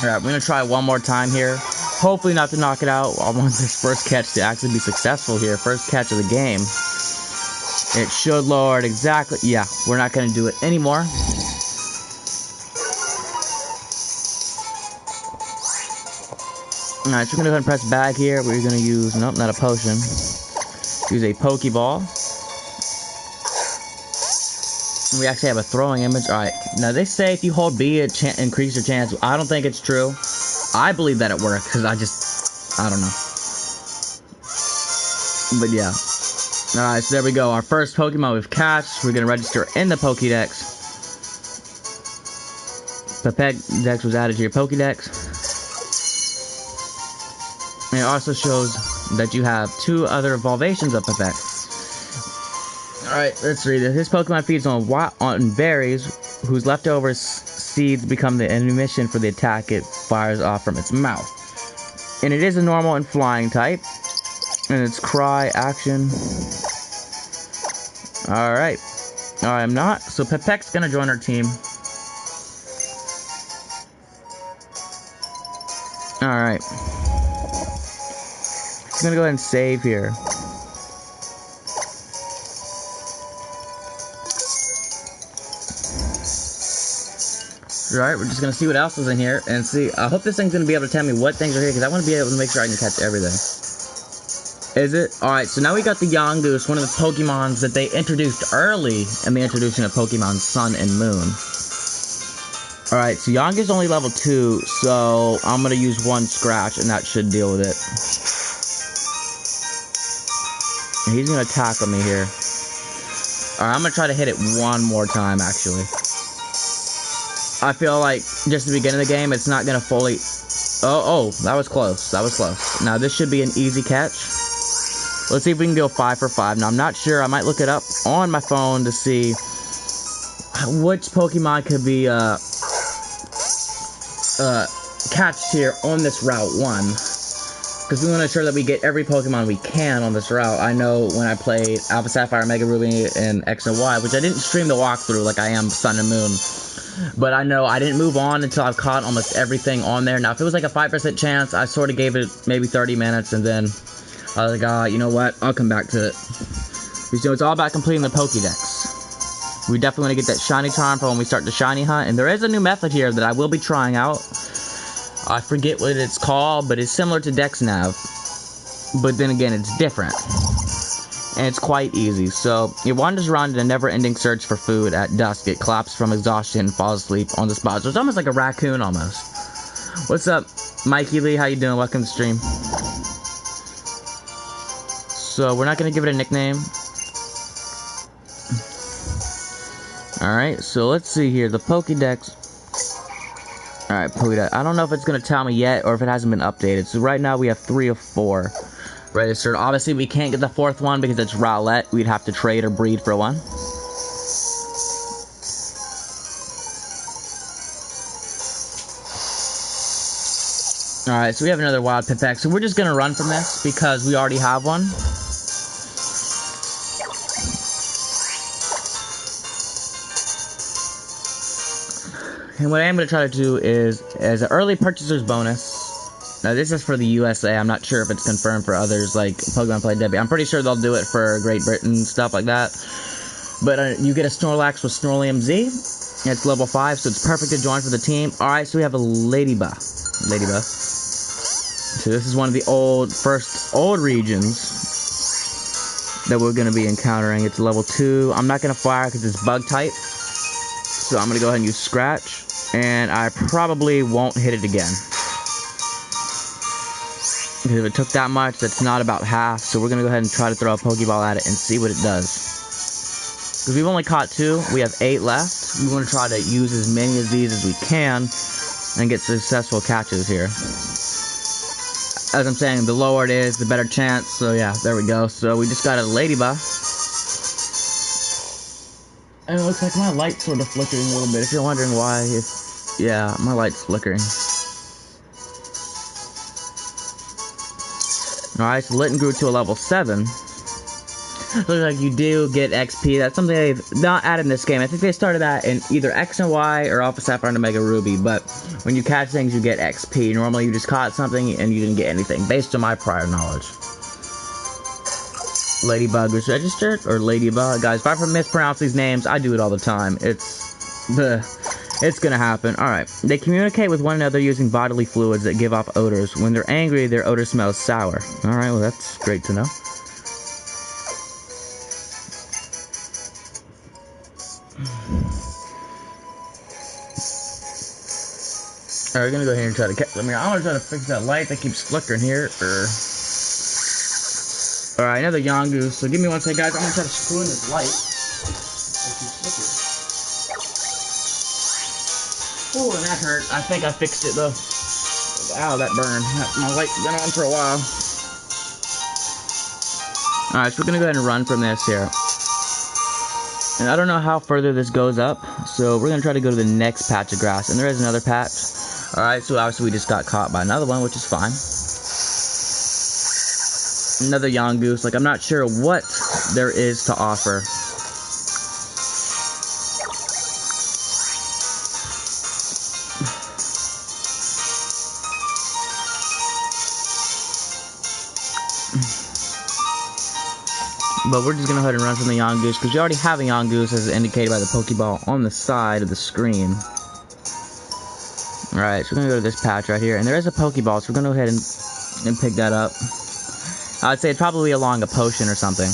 Alright, we're going to try one more time here. Hopefully not to knock it out. I want this first catch to actually be successful here. First catch of the game. It should lower it exactly. Yeah, we're not going to do it anymore. Alright, so we're gonna go ahead and press back here. We're gonna use, nope, not a potion. Use a Pokeball. We actually have a throwing image. Alright, now they say if you hold B, it increases your chance. I don't think it's true. I believe that it works, because I don't know. But yeah. Alright, so there we go. Our first Pokemon we've catched. We're gonna register in the Pokédex. Pepex was added to your Pokédex. And it also shows that you have 2 other evolvations of Pepex. Alright, let's read it. This Pokemon feeds on berries, whose leftover seeds become the ammunition for the attack it fires off from its mouth. And it is a normal and flying type. And it's cry, action. Alright. Alright, I'm not. So Pepex's gonna join our team. Alright. I'm gonna go ahead and save here. Alright, we're just gonna see what else is in here and see. I hope this thing's gonna be able to tell me what things are here because I want to be able to make sure I can catch everything. Is it? Alright, so now we got the Yungoos, one of the Pokemons that they introduced early in the introduction of Pokemon Sun and Moon. Alright, so Yungoos only level 2, so I'm gonna use 1 Scratch and that should deal with it. And he's gonna tackle me here. Alright, I'm gonna try to hit it 1 more time actually. I feel like just the beginning of the game, it's not gonna fully. Oh, that was close. That was close. Now this should be an easy catch. Let's see if we can go 5 for 5. Now I'm not sure. I might look it up on my phone to see which Pokemon could be catched here on this Route 1. Because we want to ensure that we get every Pokemon we can on this route. I know when I played Alpha Sapphire, Mega Ruby, and X and Y, which I didn't stream the walkthrough like I am Sun and Moon. But I know I didn't move on until I've caught almost everything on there. Now, if it was like a 5% chance, I sort of gave it maybe 30 minutes, and then I was like, you know what? I'll come back to it. So it's all about completing the Pokédex. We definitely want to get that Shiny Charm for when we start the Shiny Hunt. And there is a new method here that I will be trying out. I forget what it's called, but it's similar to DexNav. But then again, it's different. And it's quite easy. So, it wanders around in a never-ending search for food at dusk. It collapses from exhaustion and falls asleep on the spot. So it's almost like a raccoon almost. What's up, Mikey Lee? How you doing? Welcome to the stream. So, we're not going to give it a nickname. Alright, so let's see here. The Pokédex. Alright, Pokédex. I don't know if it's going to tell me yet or if it hasn't been updated. So right now we have 3 of 4 registered. Obviously, we can't get the 4th one because it's Rowlet. We'd have to trade or breed for one. Alright, so we have another wild Pipex. So we're just going to run from this because we already have one. And what I am going to try to do is, as an early purchaser's bonus, now this is for the USA, I'm not sure if it's confirmed for others, like Pokemon Play Debbie. I'm pretty sure they'll do it for Great Britain, stuff like that. But you get a Snorlax with Snorlium Z, it's level 5, so it's perfect to join for the team. Alright, so we have a Ladybug. So this is one of the first old regions that we're going to be encountering. It's level 2. I'm not going to fire because it's bug type. So I'm going to go ahead and use Scratch. And I probably won't hit it again. Because if it took that much, that's not about half. So we're going to go ahead and try to throw a Pokeball at it and see what it does. Because we've only caught 2. We have 8 left. We want to try to use as many of these as we can. And get successful catches here. As I'm saying, the lower it is, the better chance. So yeah, there we go. So we just got a Ladybug. And it looks like my light's sort of flickering a little bit. If you're wondering why, yeah, my light's flickering. Alright, so Litten grew to a level 7. Looks like you do get XP. That's something they've not added in this game. I think they started that in either X and Y or Alpha Sapphire and Omega Ruby. But when you catch things, you get XP. Normally, you just caught something and you didn't get anything, based on my prior knowledge. Ladybug was registered, or Ladybug. Guys, if I mispronounce these names, I do it all the time. It's It's gonna happen. Alright. They communicate with one another using bodily fluids that give off odors. When they're angry, their odor smells sour. Alright, well that's great to know. Alright, we're gonna go ahead and try to catch them here. I'm gonna try to fix that light that keeps flickering here. Alright, another Yongoose. So give me one second, guys. I'm gonna try to screw in this light. Oh, and that hurt. I think I fixed it though. Ow, that burned. My light's been on for a while. Alright, so we're gonna go ahead and run from this here. And I don't know how further this goes up, so we're gonna try to go to the next patch of grass. And there is another patch. Alright, so obviously we just got caught by another one, which is fine. Another Yongoose. Like, I'm not sure what there is to offer. But we're just gonna go ahead and run from the Yongoose, because you already have a Yongoose as indicated by the Pokeball on the side of the screen. Alright, so we're gonna go to this patch right here, and there is a Pokeball, so we're gonna go ahead and pick that up. I'd say it's probably along a potion or something.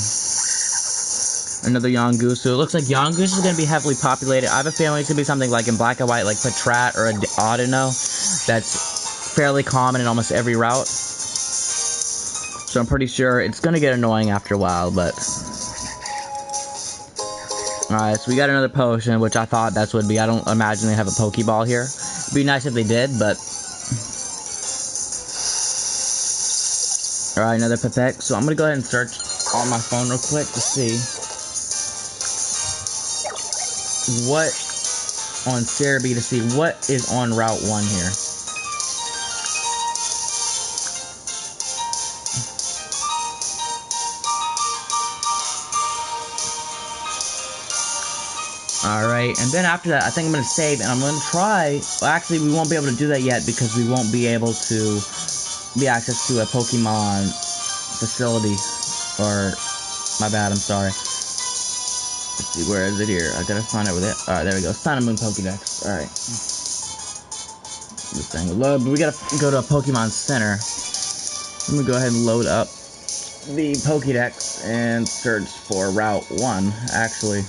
Another Yongoose. So it looks like Yongoose is gonna be heavily populated. I have a feeling it's gonna be something like in Black and White, like Patrat or Audino. That's fairly common in almost every route. So I'm pretty sure it's gonna get annoying after a while, but... Alright, so we got another potion, which I thought that's what it'd be. I don't imagine they have a Pokeball here. It'd be nice if they did, but... Alright, another Pipette. So I'm gonna go ahead and search on my phone real quick to see what on Cerebi, to see what is on Route 1 here. Alright, and then after that, I think I'm going to save, and I'm going to try... Well, actually, we won't be able to do that yet, because we won't be able to be access to a Pokemon facility. Or... My bad, I'm sorry. Let's see, where is it here? I gotta find out with it. Alright, there we go. Sun and Moon Pokédex. Alright. This thing will load, but we gotta go to a Pokemon Center. I'm gonna go ahead and load up the Pokédex and search for Route 1, actually.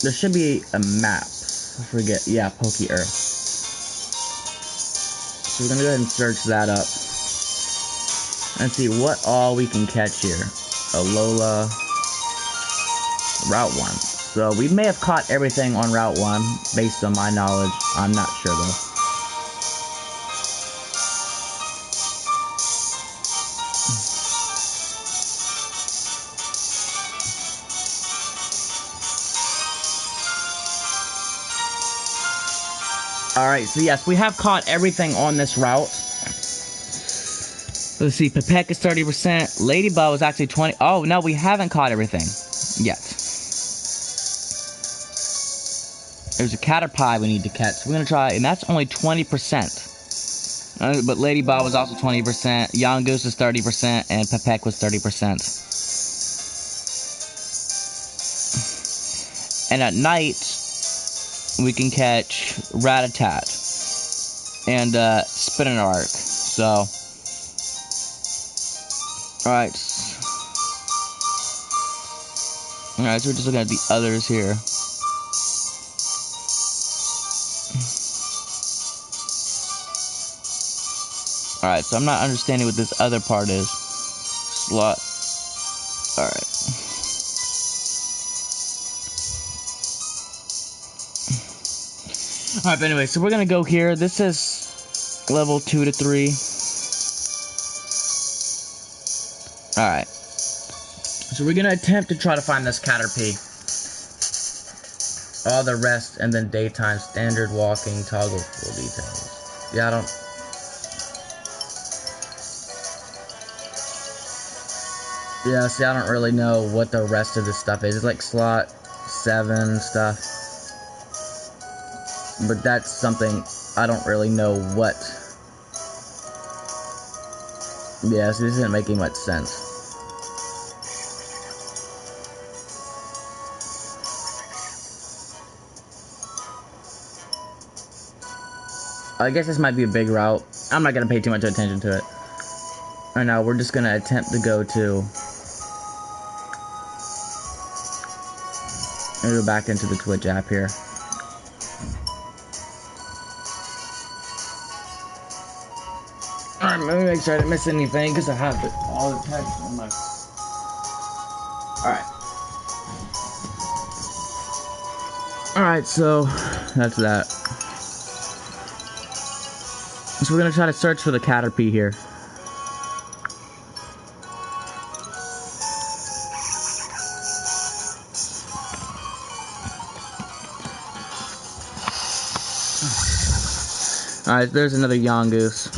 There should be a map. I forget. Yeah, Poke Earth. So we're gonna go ahead and search that up. And see what all we can catch here. Alola. Route 1. So we may have caught everything on Route 1, based on my knowledge. I'm not sure though. Alright, so yes, we have caught everything on this route. Let's see, Pipette is 30%. Ladybug was actually 20. Oh, no, we haven't caught everything yet. There's a Caterpie we need to catch. So we're going to try, and that's only 20%. But Ladybug was also 20%. Yongoose is 30%, and Pipette was 30%. And at night, we can catch Rattata and Spinarak. So, alright, so we're just looking at the others here. Alright, so I'm not understanding what this other part is. Slot. Alright. Alright, but anyway, so we're gonna go here. This is level 2 to 3. Alright. So we're gonna attempt to try to find this Caterpie. All the rest, and then daytime, standard walking, toggle full details. Yeah, I don't... Yeah, see, I don't really know what the rest of this stuff is. It's like slot 7 stuff. But that's something I don't really know what. Yeah, so this isn't making much sense. I guess this might be a big route. I'm not gonna pay too much attention to it. Right now, we're just gonna attempt to go to... and go back into the Twitch app here. Alright, let me make sure I didn't miss anything, because I have all the text on my... Alright. Alright, so that's that. So we're gonna try to search for the Caterpie here. Alright, there's another Yungoos.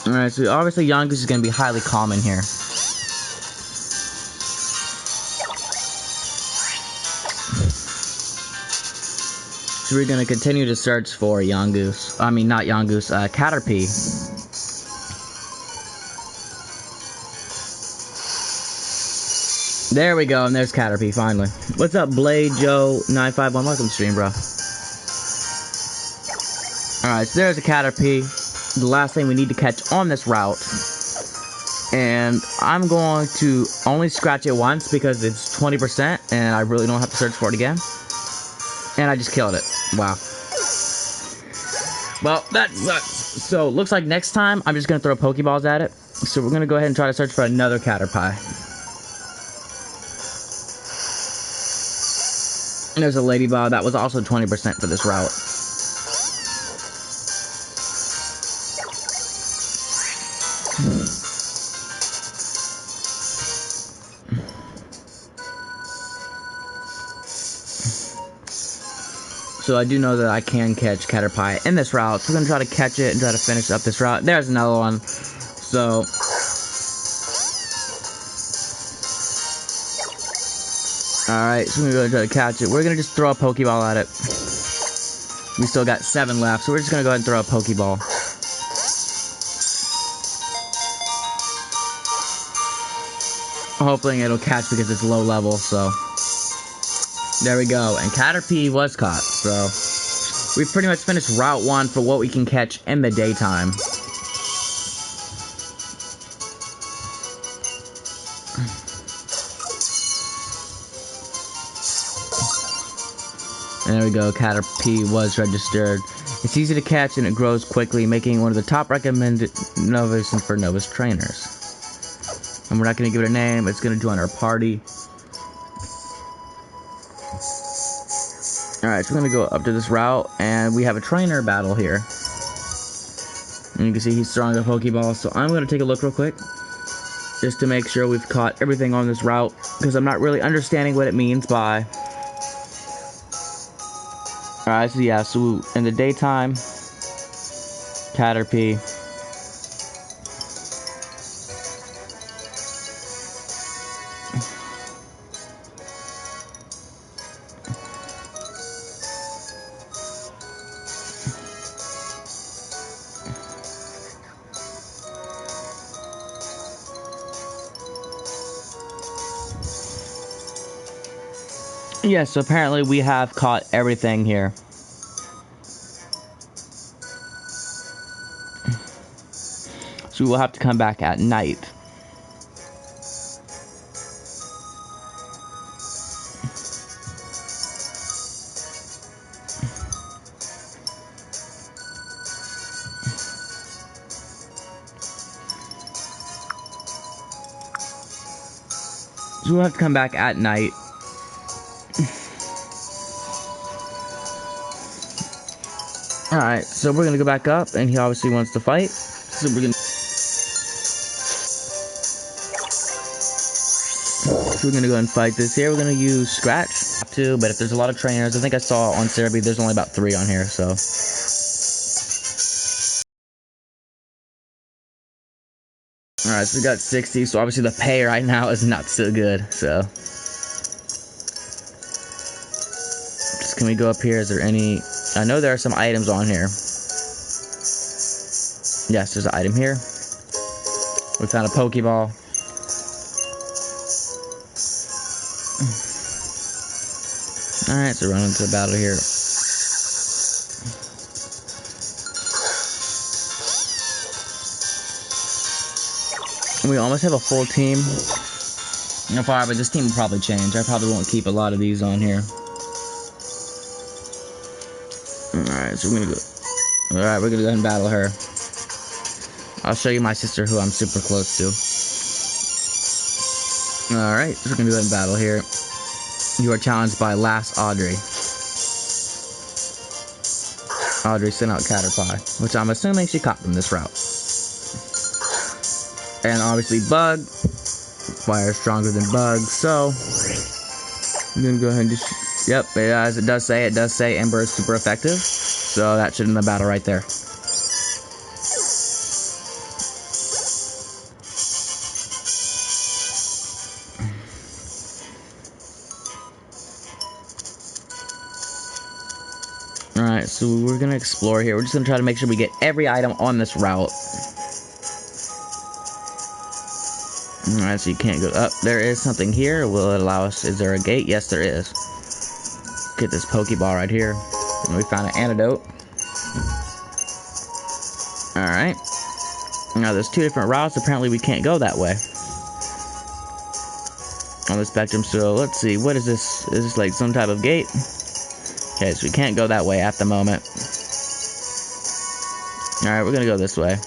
Alright, so obviously Yungoos is going to be highly common here. So we're going to continue to search for Yungoos. I mean, not Yungoos, Caterpie. There we go, and there's Caterpie, finally. What's up, Blade Joe 951? Welcome to stream, bro. Alright, so there's a Caterpie. The last thing we need to catch on this route. And I'm going to only scratch it once because it's 20% and I really don't have to search for it again. And I just killed it. Wow. Well, that sucks. So, looks like next time I'm just going to throw Pokeballs at it. So we're going to go ahead and try to search for another Caterpie. And there's a Ladybug that was also 20% for this route. So I do know that I can catch Caterpie in this route. So we're going to try to catch it and try to finish up this route. There's another one. So... alright, so we're going to try to catch it. We're going to just throw a Pokeball at it. We still got 7 left, so we're just going to go ahead and throw a Pokeball. Hopefully it'll catch because it's low level, so... there we go, and Caterpie was caught, so... we've pretty much finished Route 1 for what we can catch in the daytime. And there we go, Caterpie was registered. It's easy to catch and it grows quickly, making it one of the top recommended Novus and for Novus trainers. And we're not going to give it a name, it's going to join our party. Alright, so we're going to go up to this route, and we have a trainer battle here. And you can see he's throwing a Pokeball, so I'm going to take a look real quick. Just to make sure we've caught everything on this route, because I'm not really understanding what it means by... alright, so yeah, so in the daytime, Caterpie. Yes, so apparently we have caught everything here. So we will have to come back at night. So we'll have to come back at night. Alright, so we're gonna go back up, and he obviously wants to fight. So we're gonna go and fight this here. We're gonna use Scratch too, but if there's a lot of trainers, I think I saw on Cerebi there's only about 3 on here, so. Alright, so we got 60, so obviously the pay right now is not so good, so. Just, can we go up here? Is there any... I know there are some items on here. Yes, there's an item here. We found a Pokeball. Alright, so we're running into a battle here. We almost have a full team. No far, but this team will probably change. I probably won't keep a lot of these on here. Alright, so we're gonna go. Alright, we're gonna go ahead and battle her. I'll show you my sister, who I'm super close to. Alright, so we're gonna go ahead and battle here. You are challenged by Last Audrey. Audrey sent out Caterpie, which I'm assuming she caught from this route. And obviously Bug. Fire is stronger than Bug, so I'm gonna go ahead and just... Yep, it does say Ember is super effective. So that should end the battle right there. Alright, so we're gonna explore here. We're just gonna try to make sure we get every item on this route. Alright, so you can't go up. There is something here. Will it allow us? Is there a gate? Yes, there is. Get this Pokeball right here. And we found an antidote. Alright. Now there's two different routes. Apparently we can't go that way on the spectrum. So let's see. What is this? Is this like some type of gate? Okay, so we can't go that way at the moment. Alright, we're gonna go this way.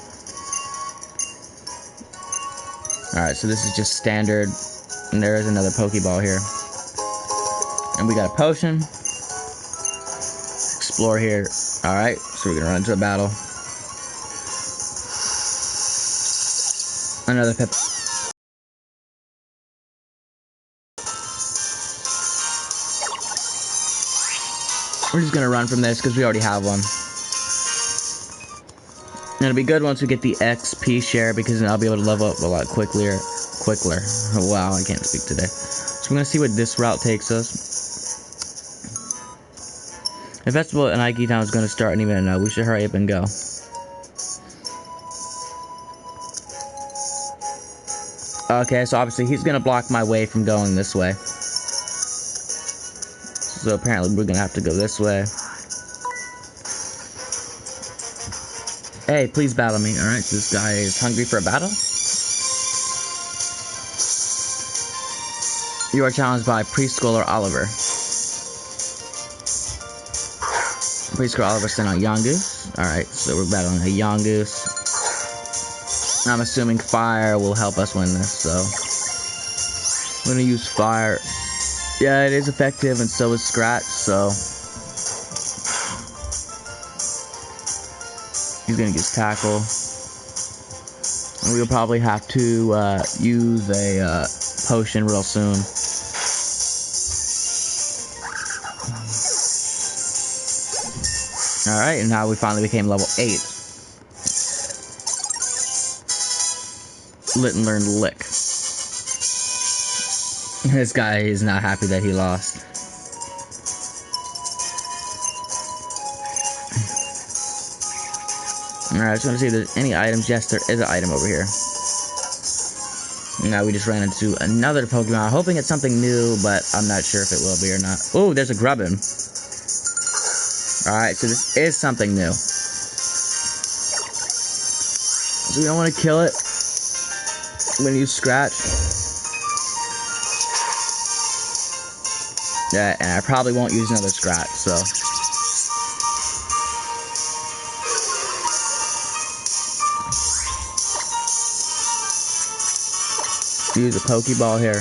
Alright, so this is just standard. And there is another Pokeball here. And we got a potion. Explore here. Alright, so we're gonna run into a battle. Another Pip. We're just gonna run from this because we already have one. And it'll be good once we get the XP share, because then I'll be able to level up a lot quicker. Wow, I can't speak today. So we're gonna see what this route takes us. The festival in Ike Town is gonna start any minute now. We should hurry up and go. Okay, so obviously he's gonna block my way from going this way. So apparently we're gonna have to go this way. Hey, please battle me. Alright, so this guy is hungry for a battle. You are challenged by Preschooler Oliver. Preschooler Oliver sent out Yongoose. Alright, so we're battling a Yongoose. I'm assuming fire will help us win this, so I'm gonna use fire. Yeah, it is effective, and so is Scratch, so he's gonna use Tackle. And we'll probably have to use a potion real soon. Alright, and now we finally became level 8. Lit and learned Lick. This guy is not happy that he lost. Alright, I just want to see if there's any items. Yes, there is an item over here. Now we just ran into another Pokemon. I'm hoping it's something new, but I'm not sure if it will be or not. Oh, there's a Grubbin. Alright, so this is something new. So we don't want to kill it. I'm gonna use Scratch. Yeah, and I probably won't use another Scratch, so. Use a Pokeball here.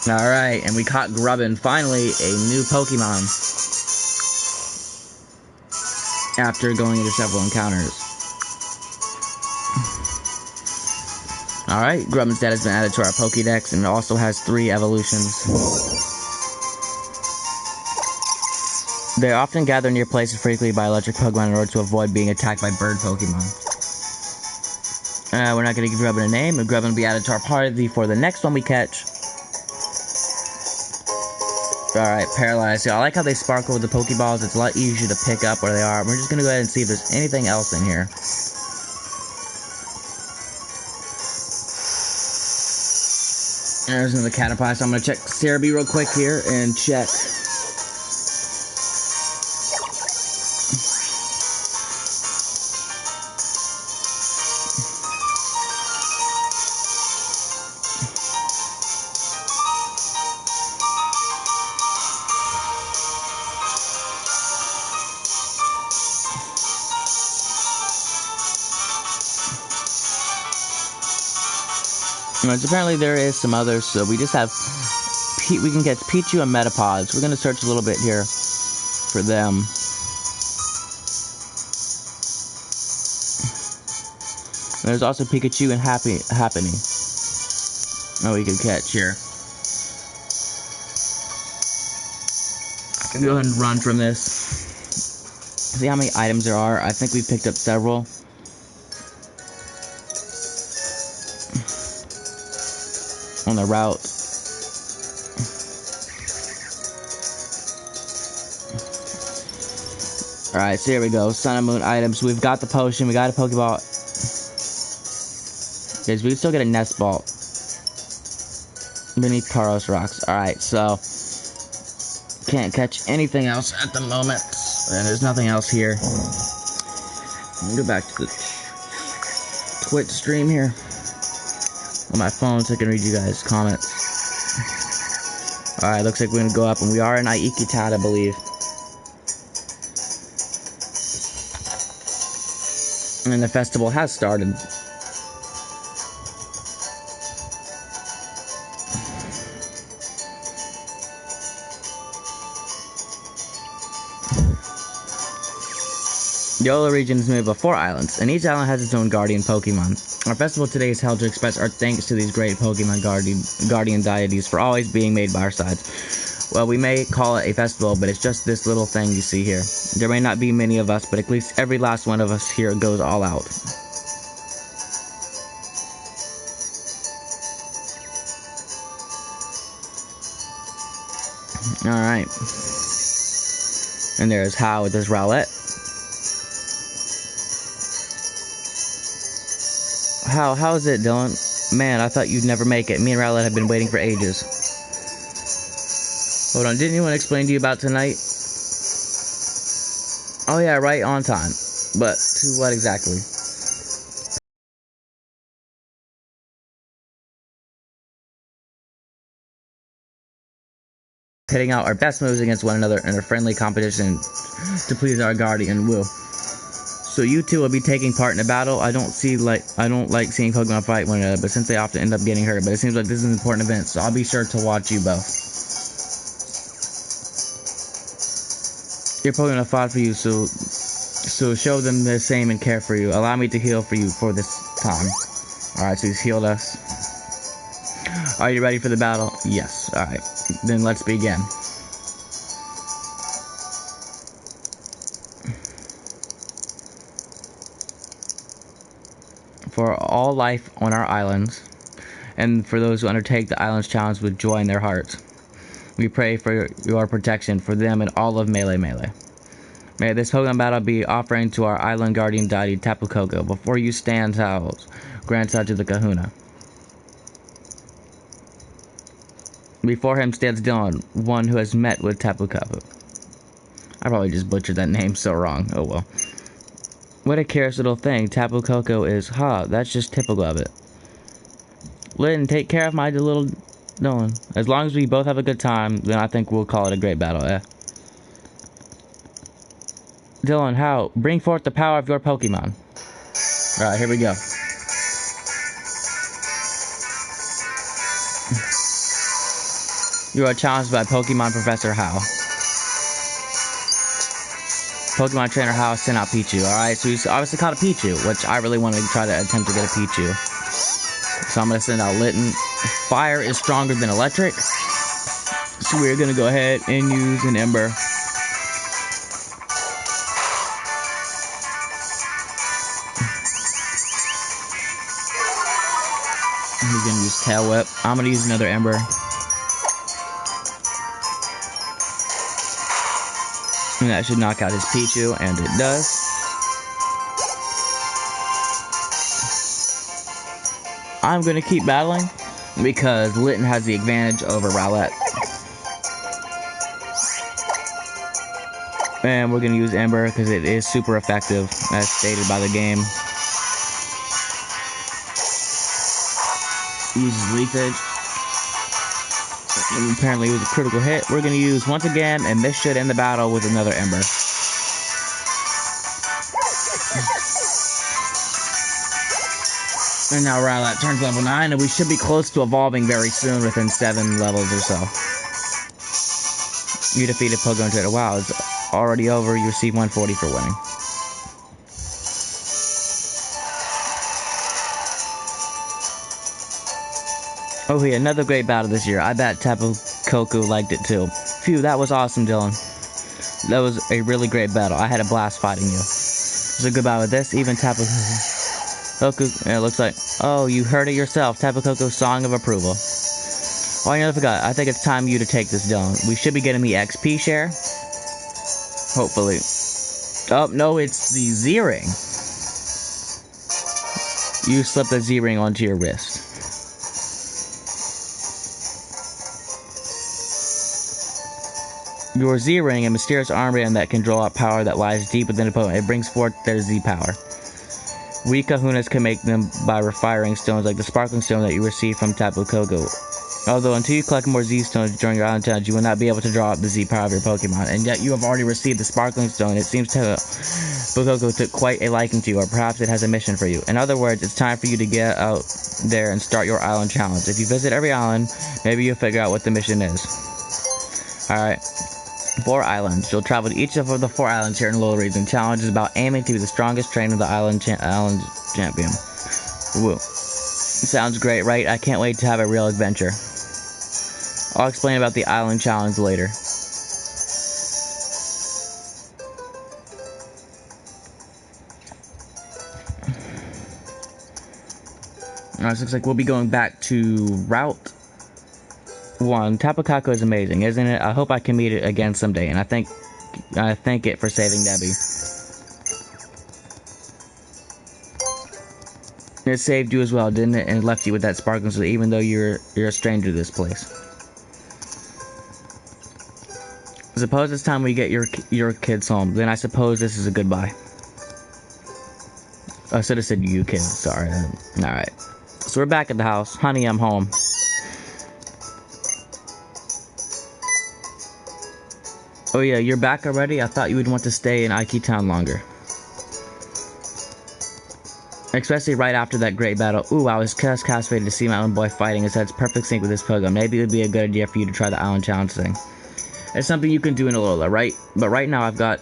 Alright, and we caught Grubbin. Finally, a new Pokemon. After going into several encounters. Alright, Grubbin's stat has been added to our Pokédex, and it also has 3 evolutions. They often gather near places frequently by electric Pokemon in order to avoid being attacked by bird Pokemon. We're not going to give Grubbin a name. Grubbin will be added to our party for the next one we catch. Alright, Paralyzed. I like how they sparkle with the Pokeballs. It's a lot easier to pick up where they are. We're just going to go ahead and see if there's anything else in here. There's another Caterpie, so I'm going to check Cerebi real quick here and check. Apparently there is some others, so we just have, we can get Pichu and Metapods. We're going to search a little bit here for them. There's also Pikachu and Happiny. Oh, we can catch here. I can go ahead and run from this. See how many items there are. I think we picked up several. On the route. Alright, so here we go. Sun and Moon items. We've got the potion. We got a Pokeball. Guys, we can still get a Nest Ball beneath Taros Rocks. Alright, so can't catch anything else at the moment. And there's nothing else here. Let me go back to the Twitch stream here on my phone so I can read you guys' comments. Alright, looks like we're gonna go up, and we are in Aikitad, I believe. And the festival has started. The Alola region is made up of 4 islands, and each island has its own guardian Pokemon. Our festival today is held to express our thanks to these great Pokemon guardian deities for always being made by our sides. Well, we may call it a festival, but it's just this little thing you see here. There may not be many of us, but at least every last one of us here goes all out. Alright. And there's How with this Rowlet. How is it, Dylan? Man, I thought you'd never make it. Me and Rowlet have been waiting for ages. Hold on, didn't anyone explain to you about tonight? Oh yeah, right on time. But to what exactly? Pitting out our best moves against one another in a friendly competition to please our guardian will. So you two will be taking part in a battle. I don't like seeing Pokemon fight one another, but since they often end up getting hurt, but it seems like this is an important event, so I'll be sure to watch you both. Your Pokemon fought for you, so show them the same and care for you. Allow me to heal for you for this time. Alright, so he's healed us. Are you ready for the battle? Yes. Alright, then let's begin. For all life on our islands, and for those who undertake the island's challenge with joy in their hearts, we pray for your protection for them and all of Melee. May this Pokemon battle be offering to our island guardian deity Tapu Koko. Before you stand out, grant out to the Kahuna. Before him stands Dylan, one who has met with Tapu Koko. I probably just butchered that name so wrong. Oh well. What a curious little thing Tapu Koko is. That's just typical of it. Lynn, take care of my little Dylan. As long as we both have a good time, then I think we'll call it a great battle, eh? Dylan, How? Bring forth the power of your Pokemon. Alright, here we go. You are challenged by Pokemon Professor How. Pokemon Trainer How sent out Pichu. Alright, so he's obviously caught a Pichu, which I really want to try to attempt to get a Pichu. So I'm going to send out Litten. Fire is stronger than electric. So we're going to go ahead and use an Ember. He's gonna use Tail Whip. I'm gonna use another Ember. And that should knock out his Pichu, and it does. I'm gonna keep battling because Litten has the advantage over Rowlet. And we're gonna use Ember because it is super effective, as stated by the game. Uses Leafage. And apparently it was a critical hit. We're gonna use once again, and this should end the battle with another Ember. And now Rowlet turns level 9, and we should be close to evolving very soon, within 7 levels or so. You defeated Pogon Trader. Wow, it's already over. You receive 140 for winning. Oh yeah, another great battle this year. I bet Tapu Koko liked it too. Phew, that was awesome, Dylan. That was a really great battle. I had a blast fighting you. So goodbye with this. Even Tapu Koko, it looks like, oh, you heard it yourself. Tapu Koko's song of approval. Oh, I never forgot. I think it's time you to take this, Dylan. We should be getting the XP share. Hopefully. Oh, no, it's the Z-Ring. You slip the Z-Ring onto your wrist. Your Z-Ring, a mysterious armband that can draw out power that lies deep within a opponent. It brings forth their Z-power. We Kahunas can make them by refiring stones like the Sparkling Stone that you receive from Tapu Koko. Although until you collect more Z-stones during your island challenge, you will not be able to draw out the Z-power of your Pokemon. And yet you have already received the Sparkling Stone. It seems Tapu Koko took quite a liking to you, or perhaps it has a mission for you. In other words, it's time for you to get out there and start your island challenge. If you visit every island, maybe you'll figure out what the mission is. Alright. 4 islands. You'll travel to each of the 4 islands here in the Alola region. Challenge is about aiming to be the strongest trainer of the island champion. Woo. Sounds great, right? I can't wait to have a real adventure. I'll explain about the island challenge later. Alright, so looks like we'll be going back to Route 1. Tapu Koko is amazing, isn't it? I hope I can meet it again someday, and I thank it for saving Debbie. It saved you as well, didn't it? And it left you with that sparkling, so even though you're a stranger to this place. Suppose it's time we get your kids home. Then I suppose this is a goodbye. I should have said you kids. Sorry. Alright. So we're back at the house. Honey, I'm home. Oh yeah, you're back already? I thought you would want to stay in Iki Town longer. Especially right after that great battle. Ooh, I was just captivated to see my own boy fighting his head's perfect sync with this Pokemon. Maybe it would be a good idea for you to try the island challenge thing. It's something you can do in Alola, right? But right now I've got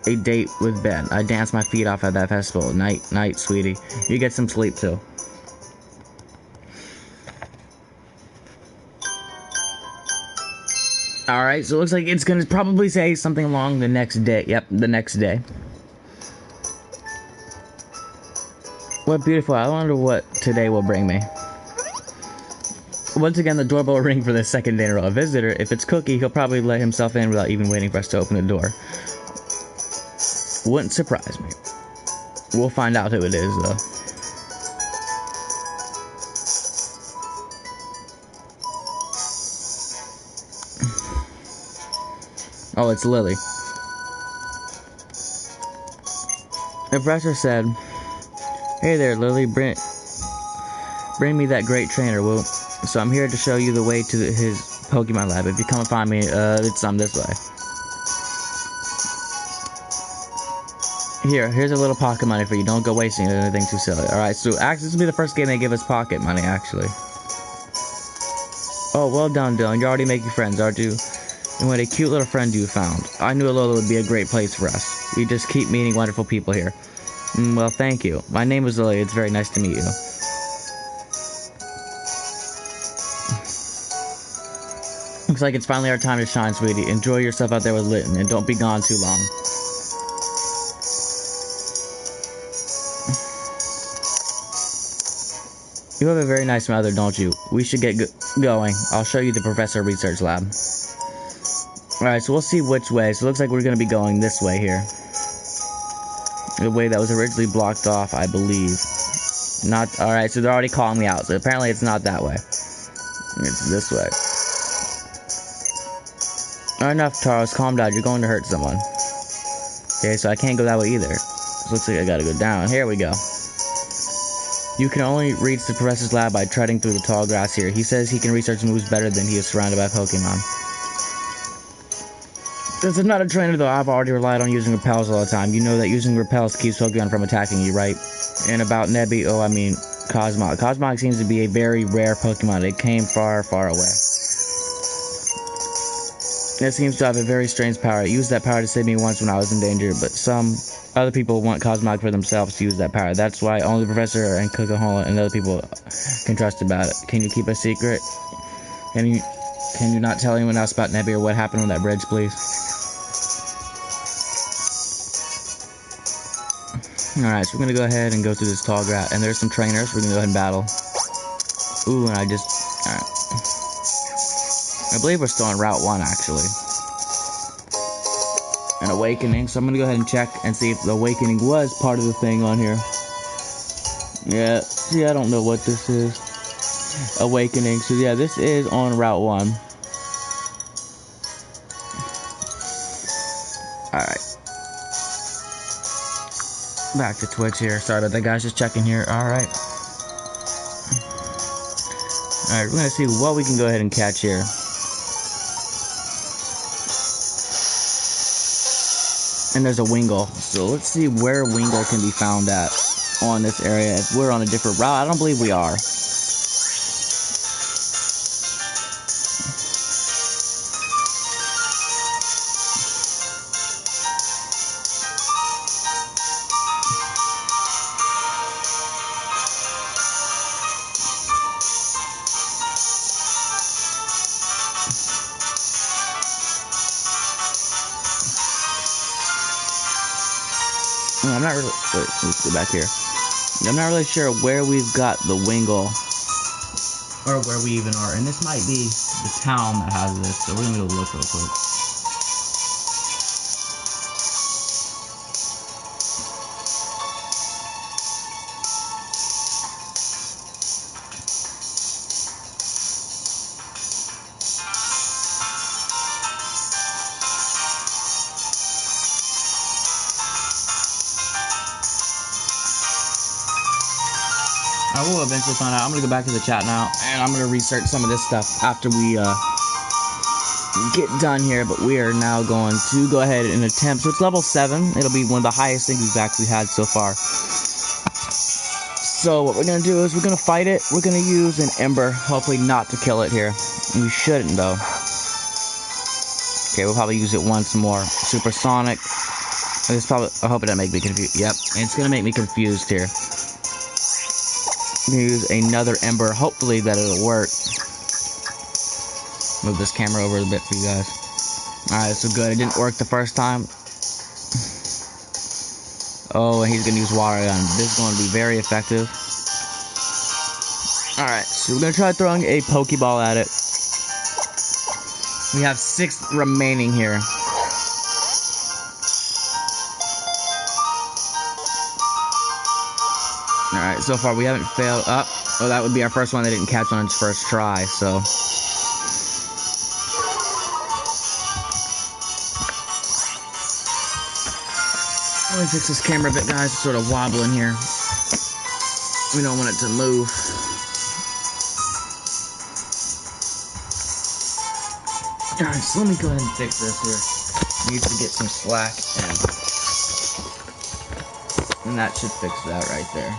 a date with Ben. I danced my feet off at that festival. Night, sweetie. You get some sleep too. Alright, so it looks like it's gonna probably say something along the next day. Yep, the next day. What beautiful. I wonder what today will bring me. Once again, the doorbell will ring for the second day in a row. A visitor, if it's Cookie, he'll probably let himself in without even waiting for us to open the door. Wouldn't surprise me. We'll find out who it is, though. Oh, it's Lily. The professor said, "Hey there, Lily, bring me that great trainer, Woo. So I'm here to show you the way to his Pokemon lab. If you come and find me, it's on this way. Here's a little pocket money for you. Don't go wasting anything too silly." Alright, so this will be the first game they give us pocket money, actually. Oh, well done, Dylan. You're already making friends, aren't you? And what a cute little friend you found. I knew Alola would be a great place for us. We just keep meeting wonderful people here. Well, thank you. My name is Lily. It's very nice to meet you. Looks like it's finally our time to shine, sweetie. Enjoy yourself out there with Litten, and don't be gone too long. You have a very nice mother, don't you? We should get going. I'll show you the Professor Research Lab. Alright, so we'll see which way. So it looks like we're going to be going this way here. The way that was originally blocked off, I believe. Not. Alright, so they're already calling me out. So apparently it's not that way. It's this way. Alright, enough, Charles. Calm down. You're going to hurt someone. Okay, so I can't go that way either. It looks like I gotta go down. Here we go. You can only reach the Professor's lab by treading through the tall grass here. He says he can research moves better than he is surrounded by Pokemon. Since I'm not a trainer though, I've already relied on using repels all the time. You know that using repels keeps Pokemon from attacking you, right? And about Nebby, oh I mean Cosmog. Cosmog seems to be a very rare Pokemon. It came far, far away. It seems to have a very strange power. It used that power to save me once when I was in danger, but some other people want Cosmog for themselves to use that power. That's why only the Professor and Coca-Cola and other people can trust about it. Can you keep a secret? Can you not tell anyone else about Nebby or what happened on that bridge, please? Alright, so we're gonna go ahead and go through this tall grass. And there's some trainers. We're gonna go ahead and battle. Ooh, and I just... Alright. I believe we're still on Route 1, actually. An awakening. So I'm gonna go ahead and check and see if the awakening was part of the thing on here. Yeah, see, I don't know what this is. Awakening. So yeah, this is on Route 1. Alright. Back to Twitch here. Sorry about that, guys. Just checking here. Alright. Alright, we're gonna see what we can go ahead and catch here. And there's a Wingull. So let's see where Wingull can be found at on this area. If we're on a different route, I don't believe we are. I'm not really. Wait, let's go back here. I'm not really sure where we've got the Wingull, or where we even are. And this might be the town that has this. So we're gonna go look real quick. I will eventually find out. I'm gonna go back to the chat now, and I'm gonna research some of this stuff after we get done here. But we are now going to go ahead and attempt. So it's level 7. It'll be one of the highest things we've actually had so far. So what we're gonna do is we're gonna fight it. We're gonna use an Ember, hopefully not to kill it here. We shouldn't though. Okay, we'll probably use it once more. Supersonic. It's probably. I hope it doesn't make me confused. Yep, it's gonna make me confused here. I'm gonna use another Ember. Hopefully that it'll work. Move this camera over a bit for you guys. Alright, so good. It didn't work the first time. Oh, and he's gonna use Water Gun. This is going to be very effective. Alright, so we're gonna try throwing a Pokeball at it. We have 6 remaining here. Alright, so far we haven't failed up. Oh, that would be our first one that didn't catch on its first try, so. Let me fix this camera a bit, guys. It's sort of wobbling here. We don't want it to move. Alright, so let me go ahead and fix this here. Needs to get some slack, and that should fix that right there.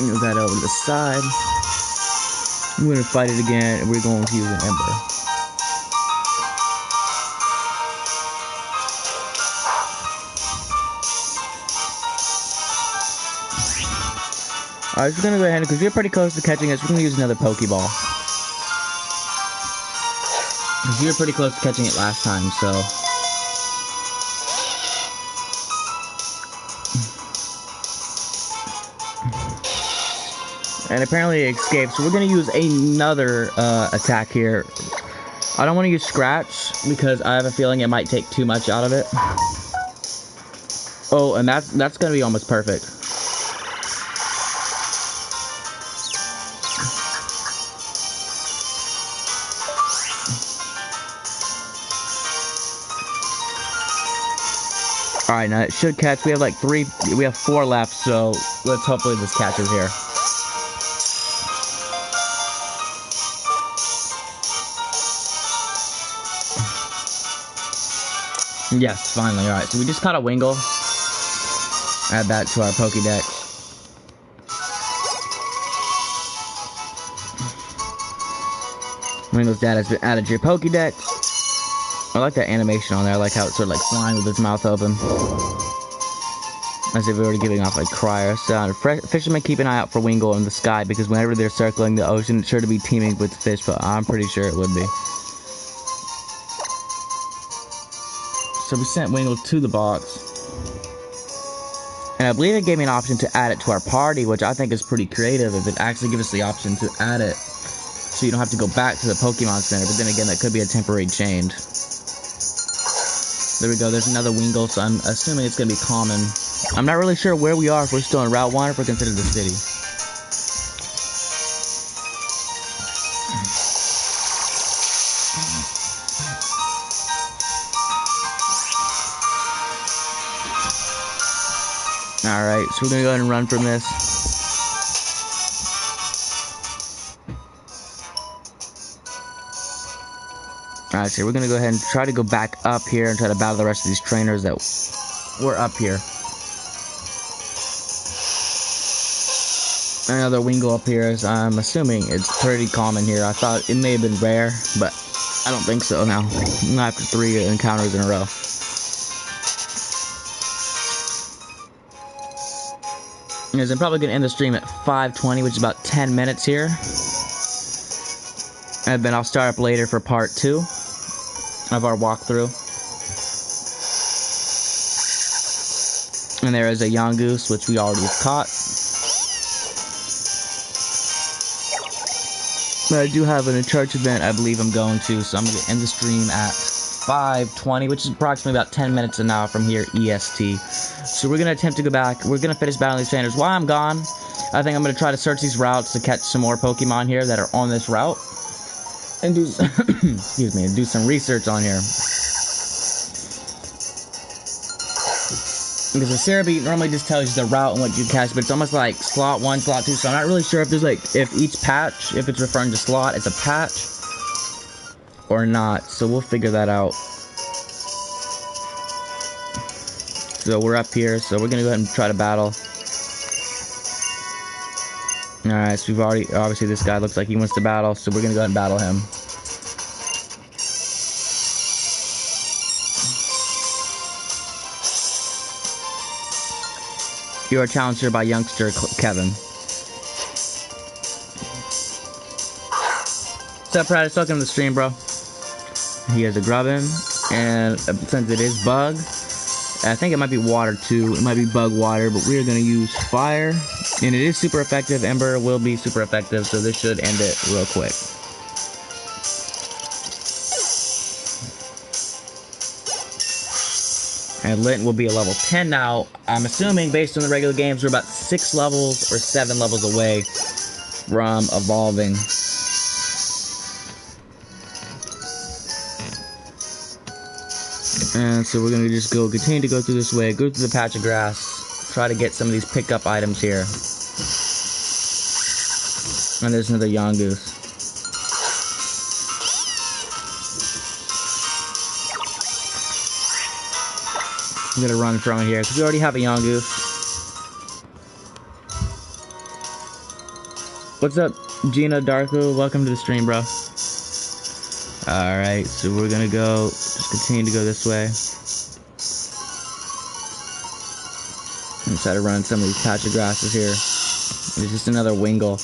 Move that over to the side. I'm going to fight it again, and we're going to use an Ember. Alright, we're gonna go ahead, because we're pretty close to catching this, we're gonna use another Pokeball. Because we were pretty close to catching it last time, so... And apparently it escaped, so we're gonna use another attack here. I don't want to use Scratch, because I have a feeling it might take too much out of it. Oh, and that's gonna be almost perfect. Alright, now it should catch. We have like 4 left, so let's hopefully this catches here. Yes, finally. Alright, so we just caught a Wingull. Add that to our Pokédex. Wingull's data has been added to your Pokédex. I like that animation on there. I like how it's sort of like flying with its mouth open. As if we were giving off a crier sound. Fishermen keep an eye out for Wingull in the sky because whenever they're circling the ocean, it's sure to be teeming with fish, but I'm pretty sure it would be. So we sent Wingull to the box. And I believe it gave me an option to add it to our party, which I think is pretty creative if it actually gives us the option to add it. So you don't have to go back to the Pokemon Center, but then again, that could be a temporary change. There we go, there's another Wingull, so I'm assuming it's going to be common. I'm not really sure where we are, if we're still in Route 1 or if we're considered the city. Alright, so we're going to go ahead and run from this. Alright, so we're going to go ahead and try to go back up here and try to battle the rest of these trainers that were up here. Another Wingull up here, as I'm assuming it's pretty common here. I thought it may have been rare, but I don't think so now. Not after 3 encounters in a row. Because I'm probably going to end the stream at 5:20, which is about 10 minutes here. And then I'll start up later for part 2 of our walkthrough. And there is a Yungoos, which we already caught. But I do have an Encharge event I believe I'm going to, so I'm going to end the stream at 5:20, which is approximately about 10 minutes an hour from here, EST. So we're going to attempt to go back. We're going to finish battling these trainers. While I'm gone, I think I'm going to try to search these routes to catch some more Pokemon here that are on this route. And do, excuse me, and do some research on here. Because the Cerebi normally just tells you the route and what you catch, but it's almost like slot 1, slot 2, so I'm not really sure if there's like, if each patch, if it's referring to slot, it's a patch, or not, so we'll figure that out. So we're up here, so we're gonna go ahead and try to battle. Alright, so we've already, obviously this guy looks like he wants to battle, so we're gonna go ahead and battle him. You are challenged here by youngster Kevin. What's up, Pratice? Welcome to the stream, bro. He has a Grubbin, and since it is bug, I think it might be water too. It might be bug water, but we are going to use fire, and it is super effective. Ember will be super effective, so this should end it real quick. And Lint will be a level 10 now. I'm assuming, based on the regular games, we're about 6 levels or 7 levels away from evolving. And so we're going to just continue to go through this way, go through the patch of grass, try to get some of these pickup items here. And there's another Yungoos. I'm gonna run from it here because we already have a Yungoos. What's up, Gina Darko? Welcome to the stream, bro. Alright, so we're gonna go, just continue to go this way. And try to run some of these patch of grasses here. It's just another Wingull.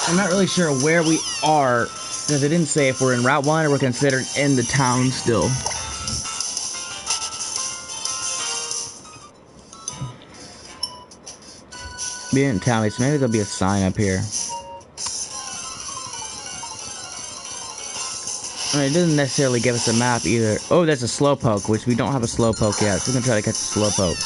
I'm not really sure where we are, because it didn't say if we're in Route 1 or we're considered in the town still. Be in town, so maybe there'll be a sign up here. I mean, it doesn't necessarily give us a map either. Oh, there's a Slowpoke, which we don't have a Slowpoke yet, so we're gonna try to catch a Slowpoke.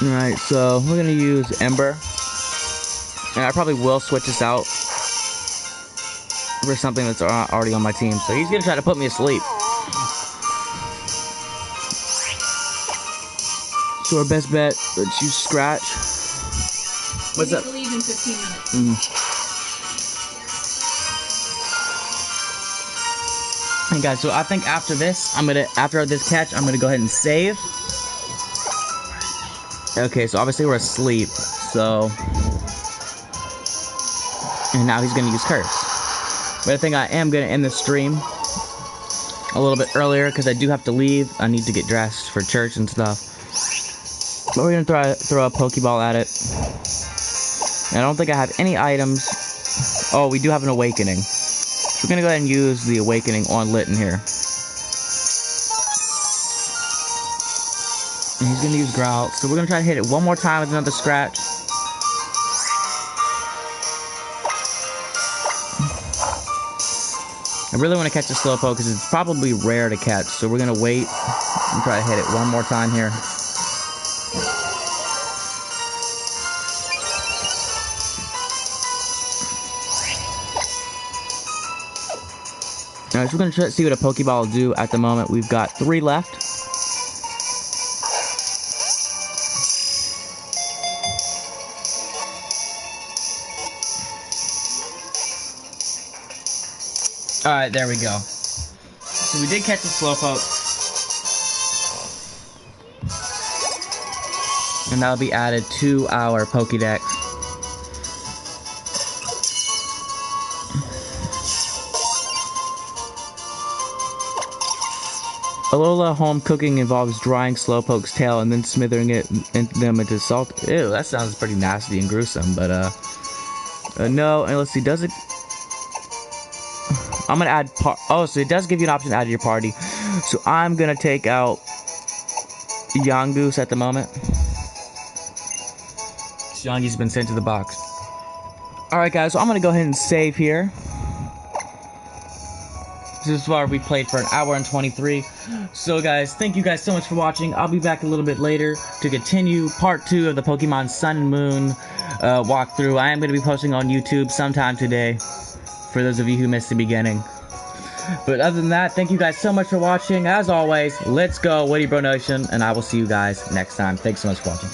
Alright, so we're gonna use Ember. And I probably will switch this out for something that's already on my team. So he's gonna try to put me asleep. So our best bet, let's use Scratch. What's up? Leave in 15 minutes. Hey guys, so I think after this, after this catch, I'm gonna go ahead and save. Okay, so obviously we're asleep, so... And now he's gonna use Curse. But I think I am gonna end the stream a little bit earlier, because I do have to leave. I need to get dressed for church and stuff. But we're gonna throw a Pokeball at it. And I don't think I have any items. Oh, we do have an Awakening. So we're gonna go ahead and use the Awakening on Litten here. And he's gonna use Growl. So we're gonna try to hit it one more time with another Scratch. I really want to catch a Slowpoke because it's probably rare to catch. So we're gonna wait and try to hit it one more time here. Alright, so we're going to try to see what a Pokeball will do at the moment. We've got 3 left. Alright, there we go. So we did catch a Slowpoke. And that'll be added to our Pokédex. Alola home cooking involves drying Slowpoke's tail and then smithering them into salt. Ew, that sounds pretty nasty and gruesome, but no, and let's see, does it... I'm gonna add oh, so it does give you an option to add to your party. So I'm gonna take out Yungoos at the moment. Yungoos been sent to the box. Alright guys, so I'm gonna go ahead and save here. This is far we played for 1 hour and 23. So guys, thank you guys so much for watching. I'll be back a little bit later to continue part 2 of the Pokemon Sun and Moon walkthrough. I am going to be posting on YouTube sometime today, for those of you who missed the beginning. But other than that, thank you guys so much for watching. As always, let's go, Woody Bro Nation, and I will see you guys next time. Thanks so much for watching.